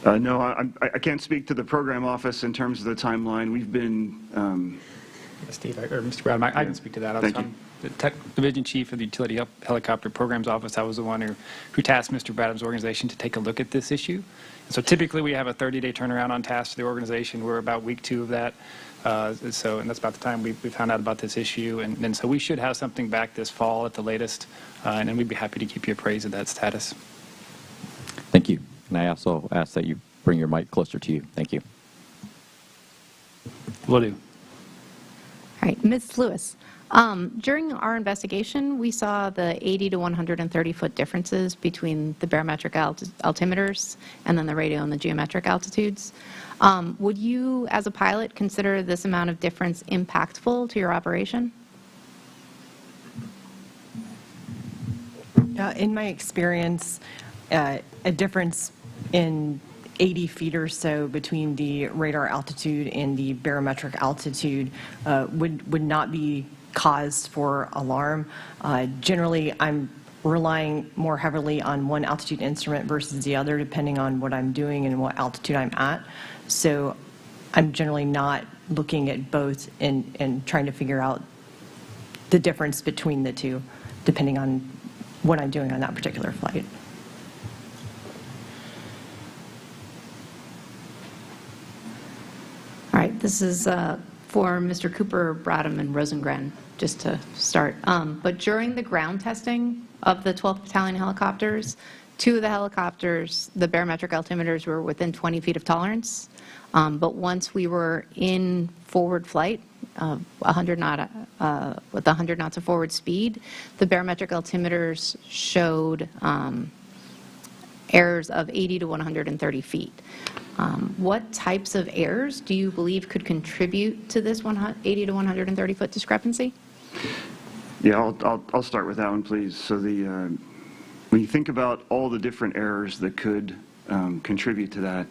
No, I can't speak to the program office in terms of the timeline. We've been... Steve, or Mr. Bradham, I can speak to that. I'm the Division Chief of the Utility Helicopter Programs Office. I was the one who tasked Mr. Bradham's organization to take a look at this issue. So typically we have a 30-day turnaround on tasks for the organization. We're about week 2 of that. And that's about the time we found out about this issue. And so we should have something back this fall at the latest. And then we'd be happy to keep you appraised of that status. Thank you. And I also ask that you bring your mic closer to you. Thank you. Will do. All right, Ms. Lewis. During our investigation, we saw the 80 to 130-foot differences between the barometric altimeters and then the radio and the geometric altitudes. Would you, as a pilot, consider this amount of difference impactful to your operation? In my experience, a difference in 80 feet or so between the radar altitude and the barometric altitude would not be cause for alarm. Generally, I'm relying more heavily on one altitude instrument versus the other, depending on what I'm doing and what altitude I'm at. So I'm generally not looking at both and trying to figure out the difference between the two, depending on what I'm doing on that particular flight. All right, this is for Mr. Cooper, Bradham, and Rosengren, just to start. But during the ground testing of the 12th Battalion helicopters, 2 of the helicopters, the barometric altimeters were within 20 feet of tolerance. But once we were in forward flight, 100 knot, with 100 knots of forward speed, the barometric altimeters showed errors of 80 to 130 feet. What types of errors do you believe could contribute to this 80 to 130 foot discrepancy? Yeah, I'll start with that one, please. So when you think about all the different errors that could contribute to that,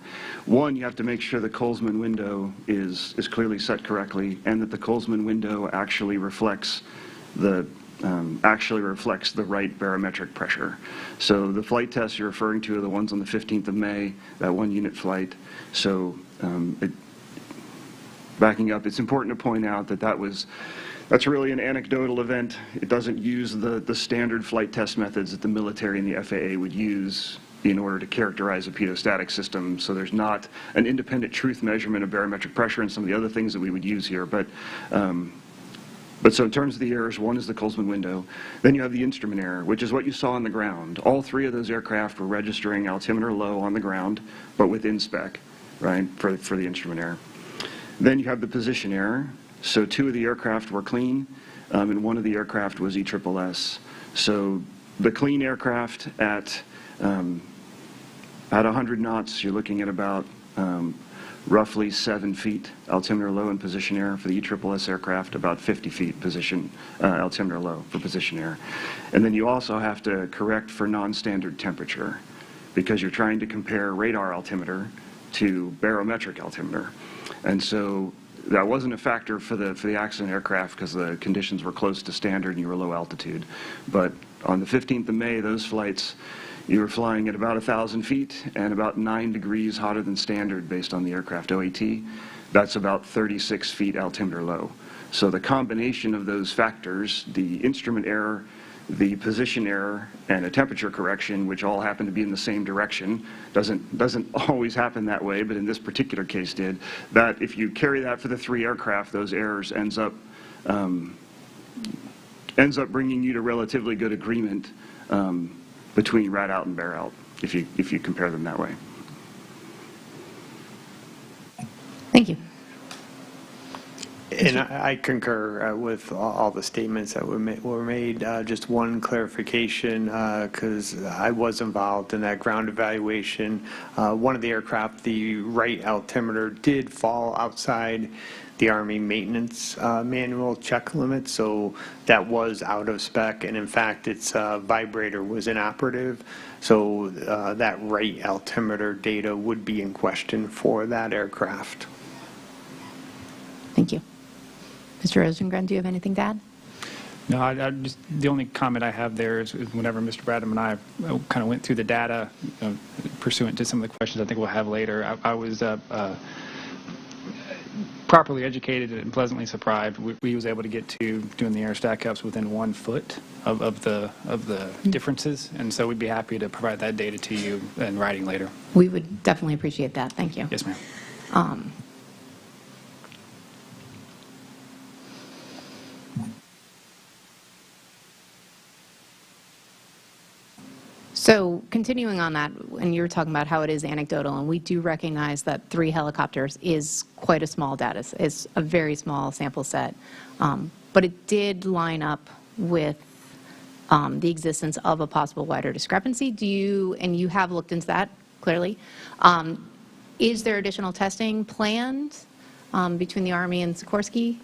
one, you have to make sure the Colesman window is clearly set correctly, and that the Colesman window actually reflects the right barometric pressure. So the flight tests you're referring to are the ones on the 15th of May, that 1-unit flight. So backing up, it's important to point out that that's really an anecdotal event. It doesn't use the standard flight test methods that the military and the FAA would use in order to characterize a pedostatic system. So there's not an independent truth measurement of barometric pressure and some of the other things that we would use here. But so in terms of the errors, one is the Colesman window. Then you have the instrument error, which is what you saw on the ground. All 3 of those aircraft were registering altimeter low on the ground, but within spec, right, for the instrument error. Then you have the position error. So 2 of the aircraft were clean, and 1 of the aircraft was ESSS. So the clean aircraft at 100 knots, you're looking at about roughly 7 feet altimeter low in position error for the ESSS aircraft, about 50 feet position altimeter low for position error. And then you also have to correct for non-standard temperature, because you're trying to compare radar altimeter to barometric altimeter. And so that wasn't a factor for the accident aircraft because the conditions were close to standard and you were low altitude. But on the 15th of May, those flights, you were flying at about 1,000 feet and about 9 degrees hotter than standard based on the aircraft OAT. That's about 36 feet altimeter low. So the combination of those factors, the instrument error, the position error, and a temperature correction, which all happen to be in the same direction, doesn't always happen that way, but in this particular case did, that if you carry that for the 3 aircraft, those errors ends up bringing you to relatively good agreement between rat out and bear out, if you compare them that way. Thank you. And I concur with all the statements that were made. Just one clarification, because I was involved in that ground evaluation. One of the aircraft, the right altimeter, did fall outside the Army maintenance manual check limit, so that was out of spec, and in fact its vibrator was inoperative, so that right altimeter data would be in question for that aircraft. Thank you. Mr. Rosengren, do you have anything to add? No, I just, the only comment I have there is whenever Mr. Bradham and I kind of went through the data, pursuant to some of the questions I think we'll have later, I was properly educated and pleasantly surprised. We was able to get to doing the air stack ups within 1 foot of the differences, and so we'd be happy to provide that data to you in writing later. We would definitely appreciate that. Thank you. Yes, ma'am. So continuing on that, and you were talking about how it is anecdotal, and we do recognize that 3 helicopters is quite a small data, it's a very small sample set, but it did line up with the existence of a possible wider discrepancy. Do you, and you have looked into that clearly, is there additional testing planned between the Army and Sikorsky?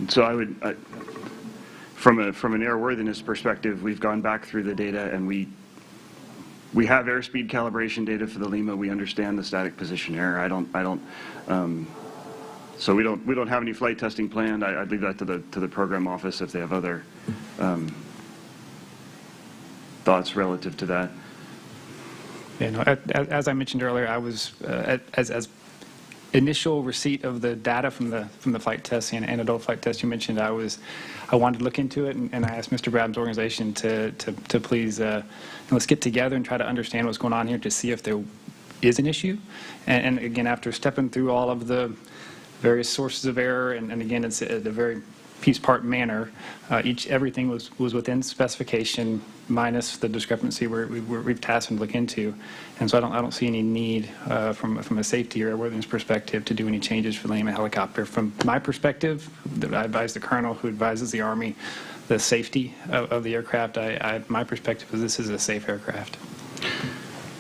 So I would, from an airworthiness perspective, we've gone back through the data, and we have airspeed calibration data for the Lima. We understand the static position error. So we don't have any flight testing planned. I'd leave that to the program office if they have other thoughts relative to that. Yeah, no, as I mentioned earlier, I was as initial receipt of the data from the flight test and anecdotal flight test you mentioned, I wanted to look into it, and I asked Mr. Bradham's organization to please let's get together and try to understand what's going on here to see if there is an issue. And again, after stepping through all of the various sources of error, and again, it's a very piece part manner, everything was within specification minus the discrepancy we've tasked them to look into, and so I don't see any need from a safety or airworthiness perspective to do any changes for the Lima helicopter. From my perspective, I advise the colonel who advises the Army the safety of the aircraft. My perspective is this is a safe aircraft.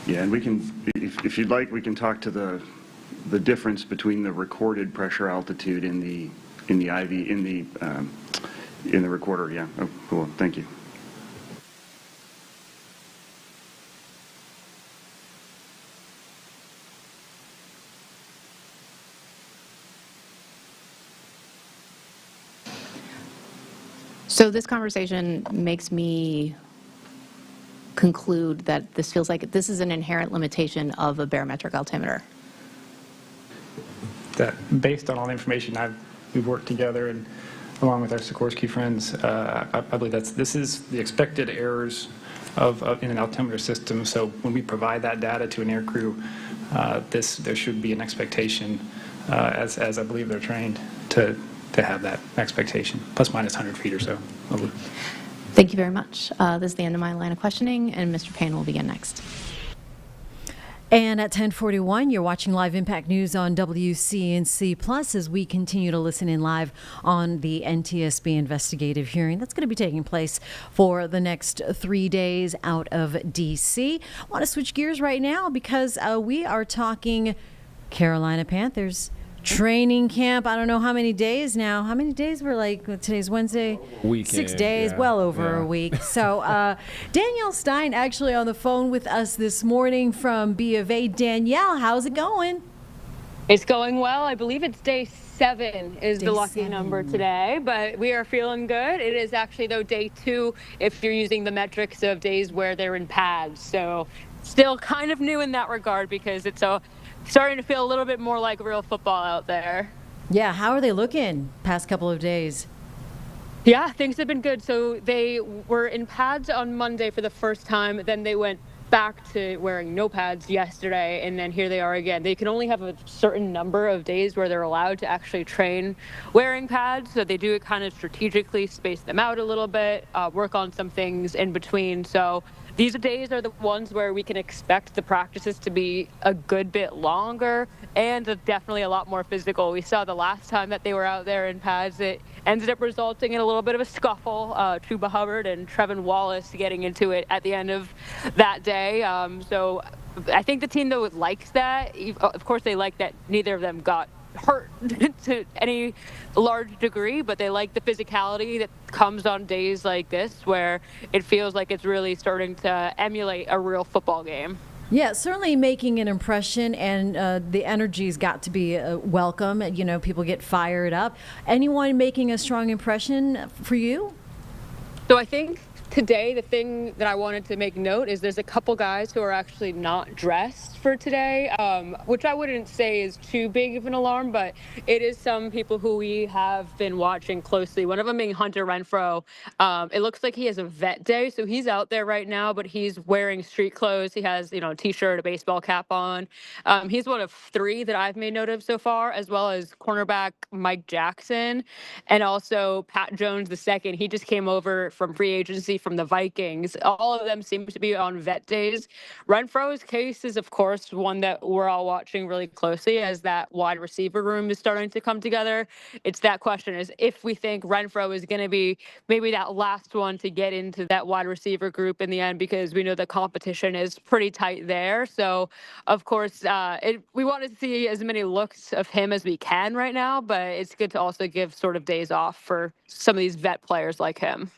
Yeah, and we can, if you'd like, we can talk to the difference between the recorded pressure altitude in the recorder. Yeah. Oh, cool. Thank you. So this conversation makes me conclude that this feels like this is an inherent limitation of a barometric altimeter. That based on all the information we've worked together and along with our Sikorsky friends, I believe this is the expected errors in an altimeter system. So when we provide that data to an aircrew, there should be an expectation, as I believe they're trained to have that expectation, plus minus 100 feet or so. Thank you very much. This is the end of my line of questioning, and Mr. Payne will begin next. And at 10:41, you're watching Live Impact News on WCNC Plus as we continue to listen in live on the NTSB investigative hearing that's going to be taking place for the next 3 days out of D.C. I want to switch gears right now because we are talking Carolina Panthers training camp. I don't know how many days now. How many days were today's Wednesday? Weekend, 6 days, yeah, well over yeah. a week. So Danielle Stein actually on the phone with us this morning from B of A. Danielle, how's it going? It's going well. I believe it's day 7 is the lucky number today, but we are feeling good. It is actually, though, day 2 if you're using the metrics of days where they're in pads. So still kind of new in that regard because it's starting to feel a little bit more like real football out there. Yeah, how are they looking past couple of days? Yeah, things have been good. So they were in pads on Monday for the first time. Then they went back to wearing no pads yesterday, and then here they are again. They can only have a certain number of days where they're allowed to actually train wearing pads, so they do it kind of strategically, space them out a little bit, work on some things in between. So these days are the ones where we can expect the practices to be a good bit longer and definitely a lot more physical. We saw the last time that they were out there in pads, it ended up resulting in a little bit of a scuffle. Chuba Hubbard and Trevin Wallace getting into it at the end of that day. So I think the team, though, likes that. Of course, they like that neither of them got hurt to any large degree, but they like the physicality that comes on days like this where it feels like it's really starting to emulate a real football game. Yeah, certainly making an impression, and the energy's got to be welcome. You know, people get fired up. Anyone making a strong impression for you? So I think today, the thing that I wanted to make note is there's a couple guys who are actually not dressed for today, which I wouldn't say is too big of an alarm, but it is some people who we have been watching closely. One of them being Hunter Renfrow. It looks like he has a vet day, so he's out there right now, but he's wearing street clothes. He has, a t-shirt, a baseball cap on. He's one of 3 that I've made note of so far, as well as cornerback Mike Jackson, and also Pat Jones II. He just came over from free agency from the Vikings. All of them seem to be on vet days. Renfro's case is, of course, one that we're all watching really closely as that wide receiver room is starting to come together. It's that question is if we think Renfrow is going to be maybe that last one to get into that wide receiver group in the end, because we know the competition is pretty tight there. So, of course, we want to see as many looks of him as we can right now, but it's good to also give sort of days off for some of these vet players like him.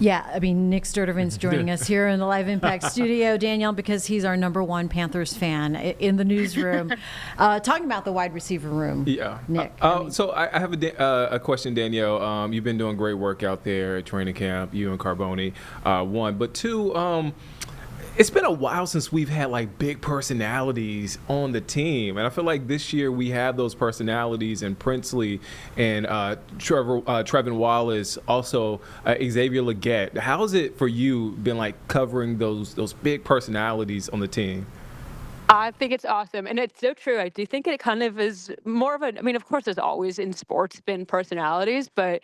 Yeah, I mean, Nick Sturtevant's joining us here in the Live Impact studio, Danielle, because he's our #1 Panthers fan in the newsroom. Talking about the wide receiver room. Yeah. Nick. So I have a question, Danielle. You've been doing great work out there at training camp, you and Carboni, 1. But 2, it's been a while since we've had big personalities on the team, and I feel like this year we have those personalities in Princely and Trevin Wallace, also Xavier Legette. How's it for you been covering those big personalities on the team? I think it's awesome. And it's so true. I do think it kind of is more of of course, there's always in sports been personalities, but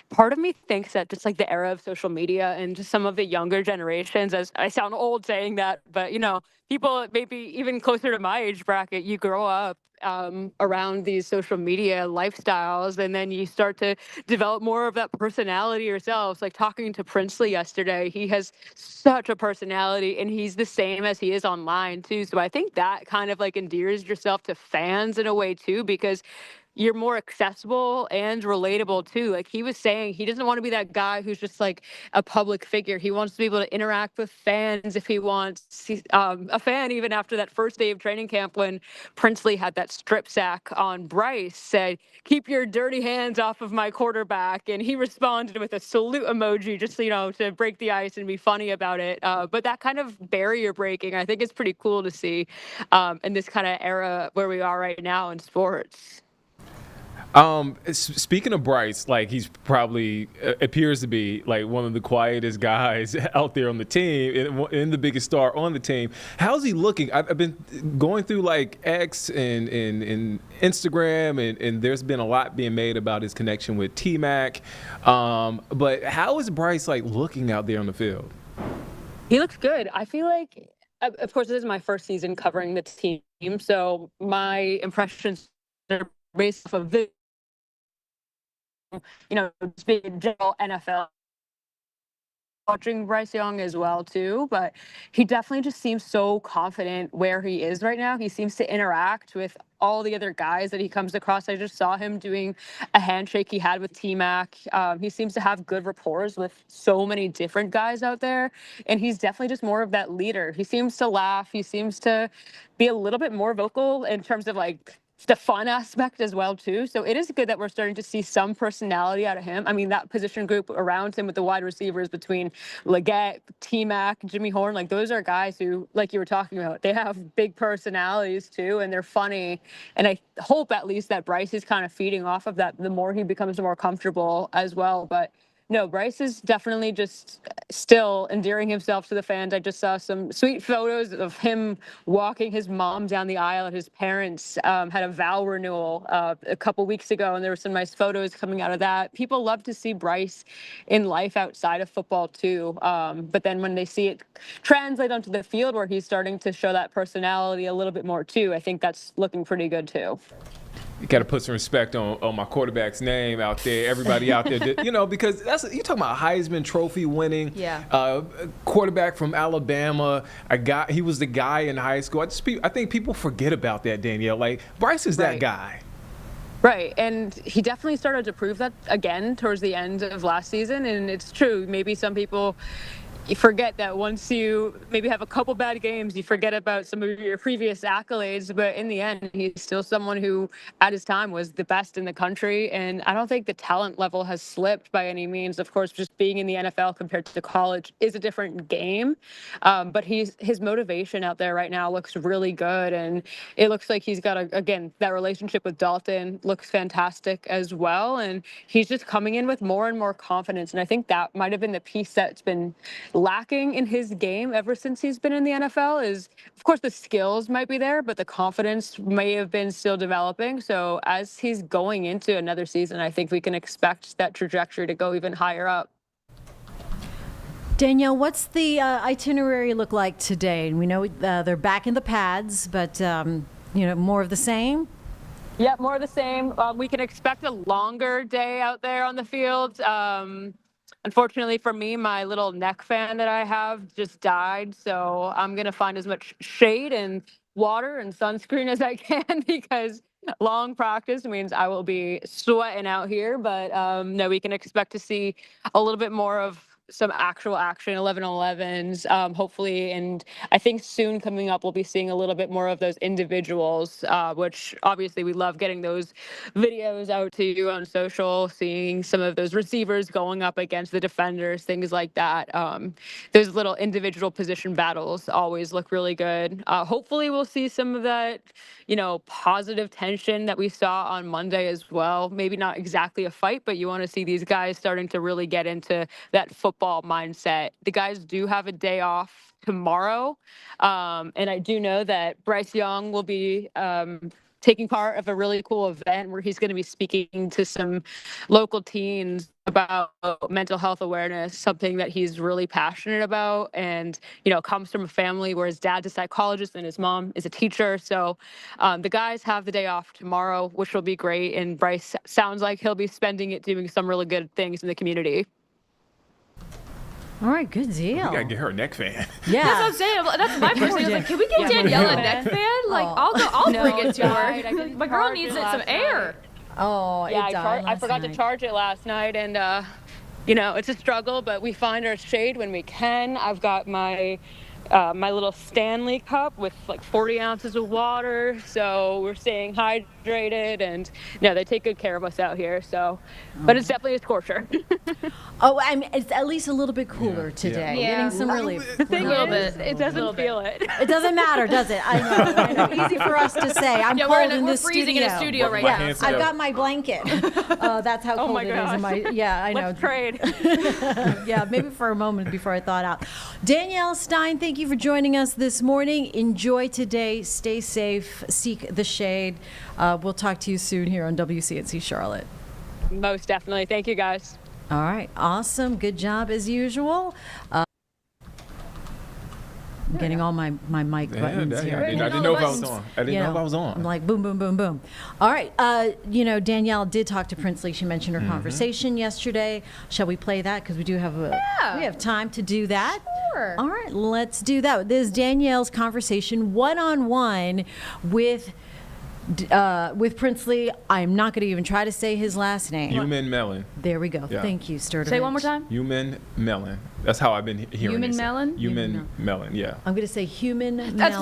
part of me thinks that just the era of social media and just some of the younger generations, as I sound old saying that, but people maybe even closer to my age bracket, you grow up around these social media lifestyles, and then you start to develop more of that personality yourselves. Like talking to Princely yesterday, he has such a personality, and he's the same as he is online too. So I think that kind of endears yourself to fans in a way too, because you're more accessible and relatable too. He was saying he doesn't want to be that guy who's just a public figure. He wants to be able to interact with fans if he wants. A fan, even after that first day of training camp when Princely had that strip sack on Bryce, said, "Keep your dirty hands off of my quarterback." And he responded with a salute emoji just, to break the ice and be funny about it. But that kind of barrier breaking, I think is pretty cool to see in this kind of era where we are right now in sports. Speaking of Bryce, he's probably appears to be one of the quietest guys out there on the team and the biggest star on the team. How's he looking? I've been going through X and Instagram, and there's been a lot being made about his connection with T-Mac. But how is Bryce looking out there on the field? He looks good. I feel like of course, this is my first season covering the team, so my impressions are based off of this, just being a general NFL watching Bryce Young as well too, but he definitely just seems so confident where he is right now. He seems to interact with all the other guys that he comes across. I just saw him doing a handshake he had with T-Mac. He seems to have good rapport with so many different guys out there, and he's definitely just more of that leader. He seems to laugh. He seems to be a little bit more vocal in terms of like the fun aspect as well too. So it is good that we're starting to see some personality out of him. I mean, that position group around him with the wide receivers between Leggett, T-Mac, Jimmy Horn, like those are guys who, like you were talking about, they have big personalities too, and they're funny. And I hope at least that Bryce is kind of feeding off of that the more he becomes more comfortable as well. But no, Bryce is definitely just still endearing himself to the fans. I just saw some sweet photos of him walking his mom down the aisle at his parents' had a vow renewal a couple weeks ago, and there were some nice photos coming out of that. People love to see Bryce in life outside of football too, but then when they see it translate onto the field where he's starting to show that personality a little bit more too, I think that's looking pretty good too. You got to put some respect on my quarterback's name out there. Everybody out there, because you're talking about Heisman Trophy winning, quarterback from Alabama. He was the guy in high school. I think people forget about that, Danielle. Like Bryce is that guy. Right, and he definitely started to prove that again towards the end of last season. And it's true. Maybe some people. You forget that once you maybe have a couple bad games, you forget about some of your previous accolades. But in the end, he's still someone who, at his time, was the best in the country. And I don't think the talent level has slipped by any means. Of course, just being in the NFL compared to college is a different game. But his motivation out there right now looks really good. And it looks like he's got, again, that relationship with Dalton looks fantastic as well. And he's just coming in with more and more confidence. And I think that might have been the piece that's been lacking in his game ever since he's been in the NFL is, of course, the skills might be there, but the confidence may have been still developing. So as he's going into another season, I think we can expect that trajectory to go even higher up. Danielle, what's the itinerary look like today? And we know they're back in the pads, but more of the same? Yeah, more of the same. We can expect a longer day out there on the field. Unfortunately for me, my little neck fan that I have just died, so I'm going to find as much shade and water and sunscreen as I can because long practice means I will be sweating out here. But no, we can expect to see a little bit more of some actual action, 11-on-11s, hopefully. And I think soon coming up, we'll be seeing a little bit more of those individuals, which obviously we love getting those videos out to you on social, seeing some of those receivers going up against the defenders, things like that. Those little individual position battles always look really good. Hopefully we'll see some of that, positive tension that we saw on Monday as well. Maybe not exactly a fight, but you want to see these guys starting to really get into that football mindset. The guys do have a day off tomorrow, and I do know that Bryce Young will be taking part of a really cool event where he's going to be speaking to some local teens about mental health awareness, something that he's really passionate about, and comes from a family where his dad's a psychologist and his mom is a teacher. So the guys have the day off tomorrow, which will be great, and Bryce sounds like he'll be spending it doing some really good things in the community. All right, good deal. We gotta get her a neck fan. Yeah, that's what I'm saying. That's my first thing. I was like, can we get Danielle a neck fan? Like, I'll bring it to her. My girl needs some air. Oh, yeah, I forgot to charge it last night, and it's a struggle, but we find our shade when we can. I've got my little Stanley cup with like 40 ounces of water, so we're staying hydrated, and they take good care of us out here. So, but it's definitely a scorcher. It's at least a little bit cooler today. Yeah. Getting some relief. The thing is, it doesn't feel it. It doesn't matter, does it? I know. Easy for us to say. I'm cold in this freezing studio. in a studio right now. I've got my blanket. That's how cold it is. I know. Let's trade. Yeah, maybe for a moment before I thawed out. Danielle Stein, thank you for joining us this morning. Enjoy today. Stay safe. Seek the shade. We'll talk to you soon here on WCNC Charlotte. Most definitely. Thank you, guys. All right. Awesome. Good job as usual. I'm getting all my mic buttons yeah, here. I didn't know if I was on. I didn't You know if I was on. I'm like boom, boom, boom, boom. All right. Danielle did talk to Princely. She mentioned her conversation yesterday. Shall we play that? Because we do have we have time to do that. Sure. All right, let's do that. This is Danielle's conversation one-on-one with Princely. I'm not going to even try to say his last name. Human Melon. There we go. Yeah. Thank you, Sturdivant. Say it one more time. Human Melon. That's how I've been hearing Human it. melon? Human melon, yeah. I'm going to say human melon. That's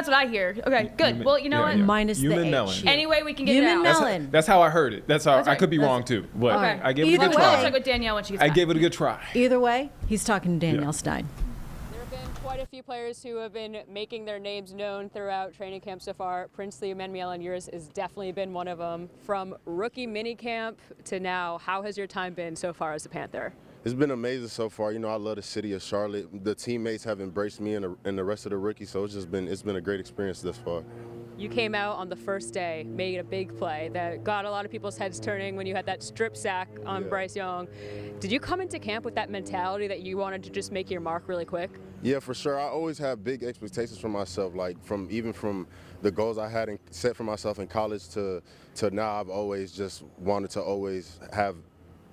what I hear. Okay, good. Human- well, you know yeah, what? yeah. Minus Human the H. melon. Anyway, we can get Human it out. melon. That's how I heard it. That's how I right. could be wrong too, but Okay. I gave it a Either good way- I'll try. check with Danielle when she gets I back. gave it a good try. Either way, he's talking to Danielle Stein. There have been quite a few players who have been making their names known throughout training camp so far. Princely Emmanuel, yours has definitely been one of them. From rookie minicamp to now, how has your time been so far as a Panther? It's been amazing so far. You know, I love the city of Charlotte. The teammates have embraced me and the rest of the rookies, so it's been a great experience thus far. You came out on the first day, made a big play that got a lot of people's heads turning when you had that strip sack on Bryce Young. Did you come into camp with that mentality that you wanted to just make your mark really quick? Yeah, for sure. I always have big expectations for myself, like from the goals I had set for myself in college to now. I've always just wanted to always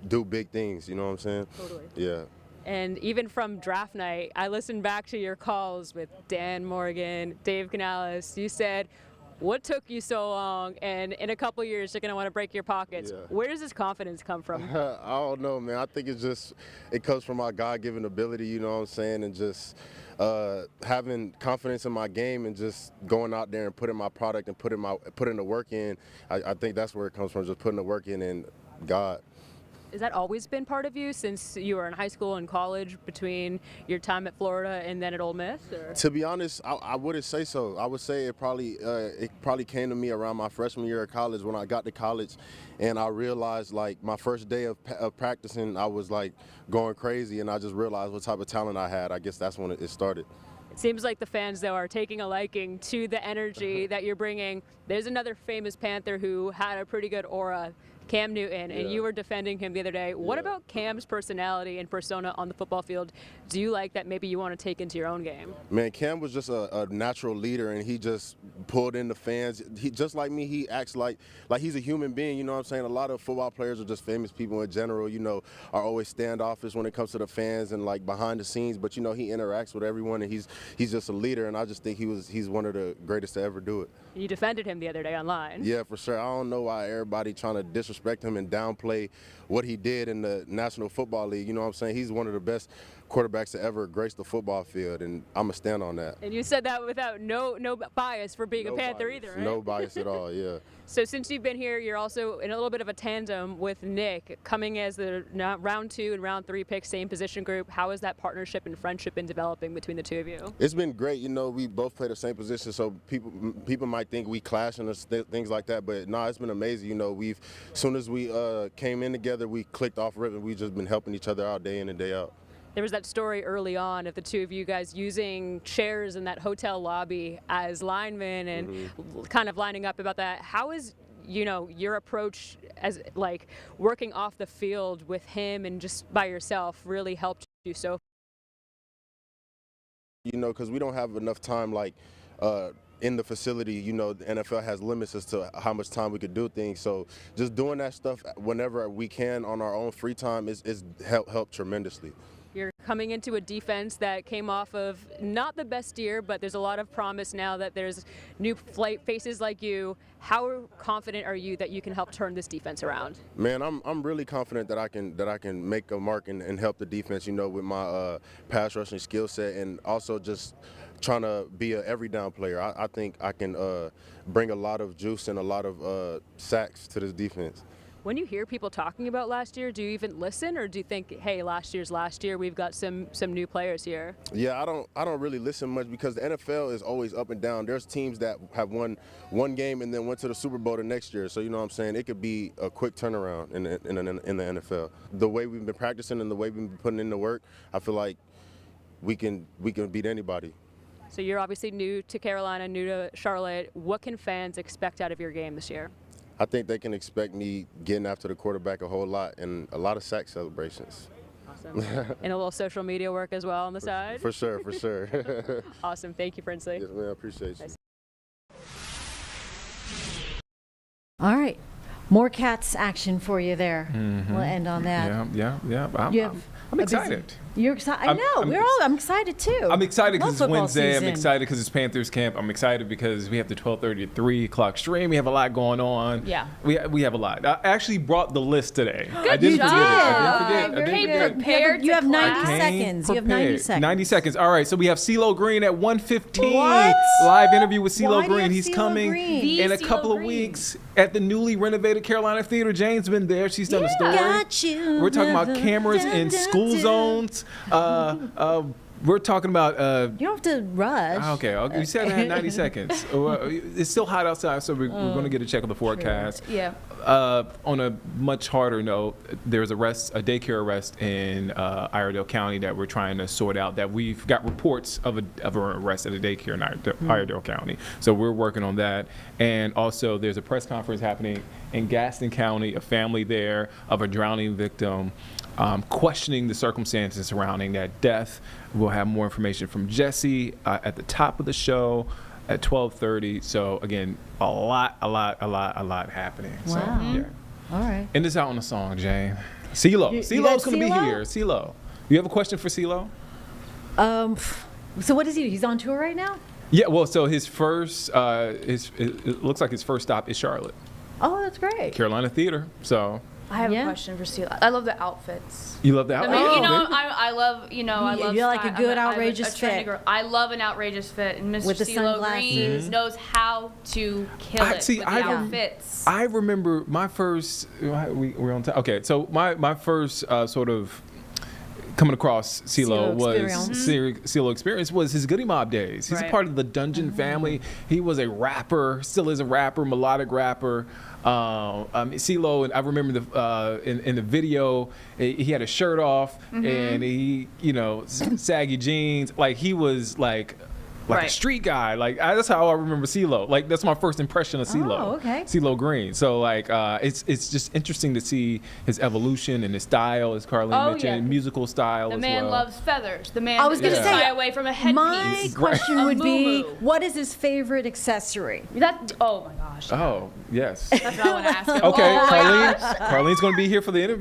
do big things, you know what I'm saying? Totally. Yeah. And even from draft night, I listened back to your calls with Dan Morgan, Dave Canales. You said, what took you so long? And in a couple years, you're going to want to break your pockets. Yeah. Where does this confidence come from? I don't know, man. I think it comes from my God-given ability, you know what I'm saying, and just having confidence in my game and just going out there and putting my product and putting the work in. I think that's where it comes from, just putting the work in and God. Has that always been part of you since you were in high school and college, between your time at Florida and then at Ole Miss? Or? To be honest, I wouldn't say so. I would say it probably came to me around my freshman year of college when I got to college, and I realized like my first day of practicing, I was like going crazy, and I just realized what type of talent I had. I guess that's when it started. It seems like the fans, though, are taking a liking to the energy that you're bringing. There's another famous Panther who had a pretty good aura, Cam Newton, and you were defending him the other day. What about Cam's personality and persona on the football field do you like that maybe you want to take into your own game? Man, Cam was just a natural leader, and he just pulled in the fans. He just like me. He acts like he's a human being. You know what I'm saying? A lot of football players are just famous people in general. You know, are always standoffish when it comes to the fans and like behind the scenes. But you know, he interacts with everyone, and he's just a leader. And I just think he's one of the greatest to ever do it. You defended him the other day online. Yeah, for sure. I don't know why everybody trying to disrespect him and downplay what he did in the National Football League. You know what I'm saying? He's one of the best quarterbacks to ever grace the football field, and I'm going to stand on that. And you said that without no bias for being a Panther either, right? No bias at all, yeah. So since you've been here, you're also in a little bit of a tandem with Nick, coming as the round 2 and round 3 picks, same position group. How has that partnership and friendship been developing between the two of you? It's been great. You know, we both play the same position, so people might think we clash and things like that, but no, it's been amazing. You know, as soon as we came in together, we clicked off rip, and we've just been helping each other out day in and day out. There was that story early on of the two of you guys using chairs in that hotel lobby as linemen and kind of lining up about that. How is, your approach as like working off the field with him and just by yourself really helped you so far? You know, because we don't have enough time in the facility. You know, the NFL has limits as to how much time we could do things. So just doing that stuff whenever we can on our own free time is helped tremendously. You're coming into a defense that came off of not the best year, but there's a lot of promise now that there's new faces like you. How confident are you that you can help turn this defense around? Man, I'm really confident that I can make a mark and help the defense, you know, with my pass rushing skill set, and also just trying to be an every down player. I think I can bring a lot of juice and a lot of sacks to this defense. When you hear people talking about last year, do you even listen, or do you think, hey, last year's last year, we've got some new players here? Yeah, I don't really listen much because the NFL is always up and down. There's teams that have won one game and then went to the Super Bowl the next year. So you know what I'm saying? It could be a quick turnaround in the NFL. The way we've been practicing and the way we've been putting in the work, I feel like we can beat anybody. So you're obviously new to Carolina, new to Charlotte. What can fans expect out of your game this year? I think they can expect me getting after the quarterback a whole lot and a lot of sack celebrations. Awesome. And a little social media work as well on the side? For sure, for sure. Awesome. Thank you, Princely. Yes, man, I appreciate you. All right. More Cats action for you there. We'll end on that. Yeah. I'm a busy- excited. You're excited. I know. I'm excited too. I'm excited because Love it's football Wednesday. I'm season. excited because it's Panthers camp. I'm excited because we have the 12:30 to 3 o'clock stream. We have a lot going on. Yeah. We have a lot. I actually brought the list today. Good I didn't job. forget it. I Very didn't forget. good. Prepared You have to 90 clap. seconds. You have 90 Prepared. seconds. 90 seconds. All right. So we have CeeLo Green at 1:15. What? Live interview with Why CeeLo do you Green. have He's CeeLo coming Green? The in a CeeLo couple of Green. weeks at the newly renovated Carolina Theater. Jane's been there. She's done a story. Got you. We're talking about cameras in school zones. We're talking about. You don't have to rush. Okay, you said I had 90 seconds. It's still hot outside, so we're going to get a check of the forecast. Yeah. On a much harder note, there's a daycare arrest in Iredell County that we're trying to sort out. That we've got reports of an arrest at a daycare in Iredell County. So we're working on that. And also, there's a press conference happening in Gaston County. A family there of a drowning victim. Questioning the circumstances surrounding that death. We'll have more information from Jesse at the top of the show at 12:30. So again, a lot happening. Wow. So, yeah. All right. End this out on a song, Jane. CeeLo. You CeeLo's got going to be CeeLo? here. CeeLo. You have a question for CeeLo? So what is he? He's on tour right now? Yeah. Well, so his first, it looks like his first stop is Charlotte, Oh, that's great. Carolina Theater. So I have a question for CeeLo. I love the outfits. you love that? I mean, I love, I love. You like a style. good I'm outrageous trendy fit. girl. I love an outrageous fit, and Mr. With the CeeLo Green sunglasses. knows how to kill it with the outfits. I remember my first. We're on time. Okay, so my first sort of coming across CeeLo CeeLo experience was his Goody Mob days. He's a part of the Dungeon family. He was a rapper, still is a rapper, melodic rapper. CeeLo, and I remember in the video, he had a shirt off and he, saggy jeans. Like he was like a street guy. Like that's how I remember CeeLo. Like that's my first impression of CeeLo. Oh, okay. CeeLo Green. So like it's just interesting to see his evolution and his style, as Carlene mentioned, musical style. The as man well. loves feathers. The man I was going to doesn't say, shy away from a headpiece. my question A would be, muumuu. what is his favorite accessory? Oh my gosh. Oh yes. That's what I want to ask him. Okay, Oh my Carlene. gosh. Carlene's going to be here for the interview.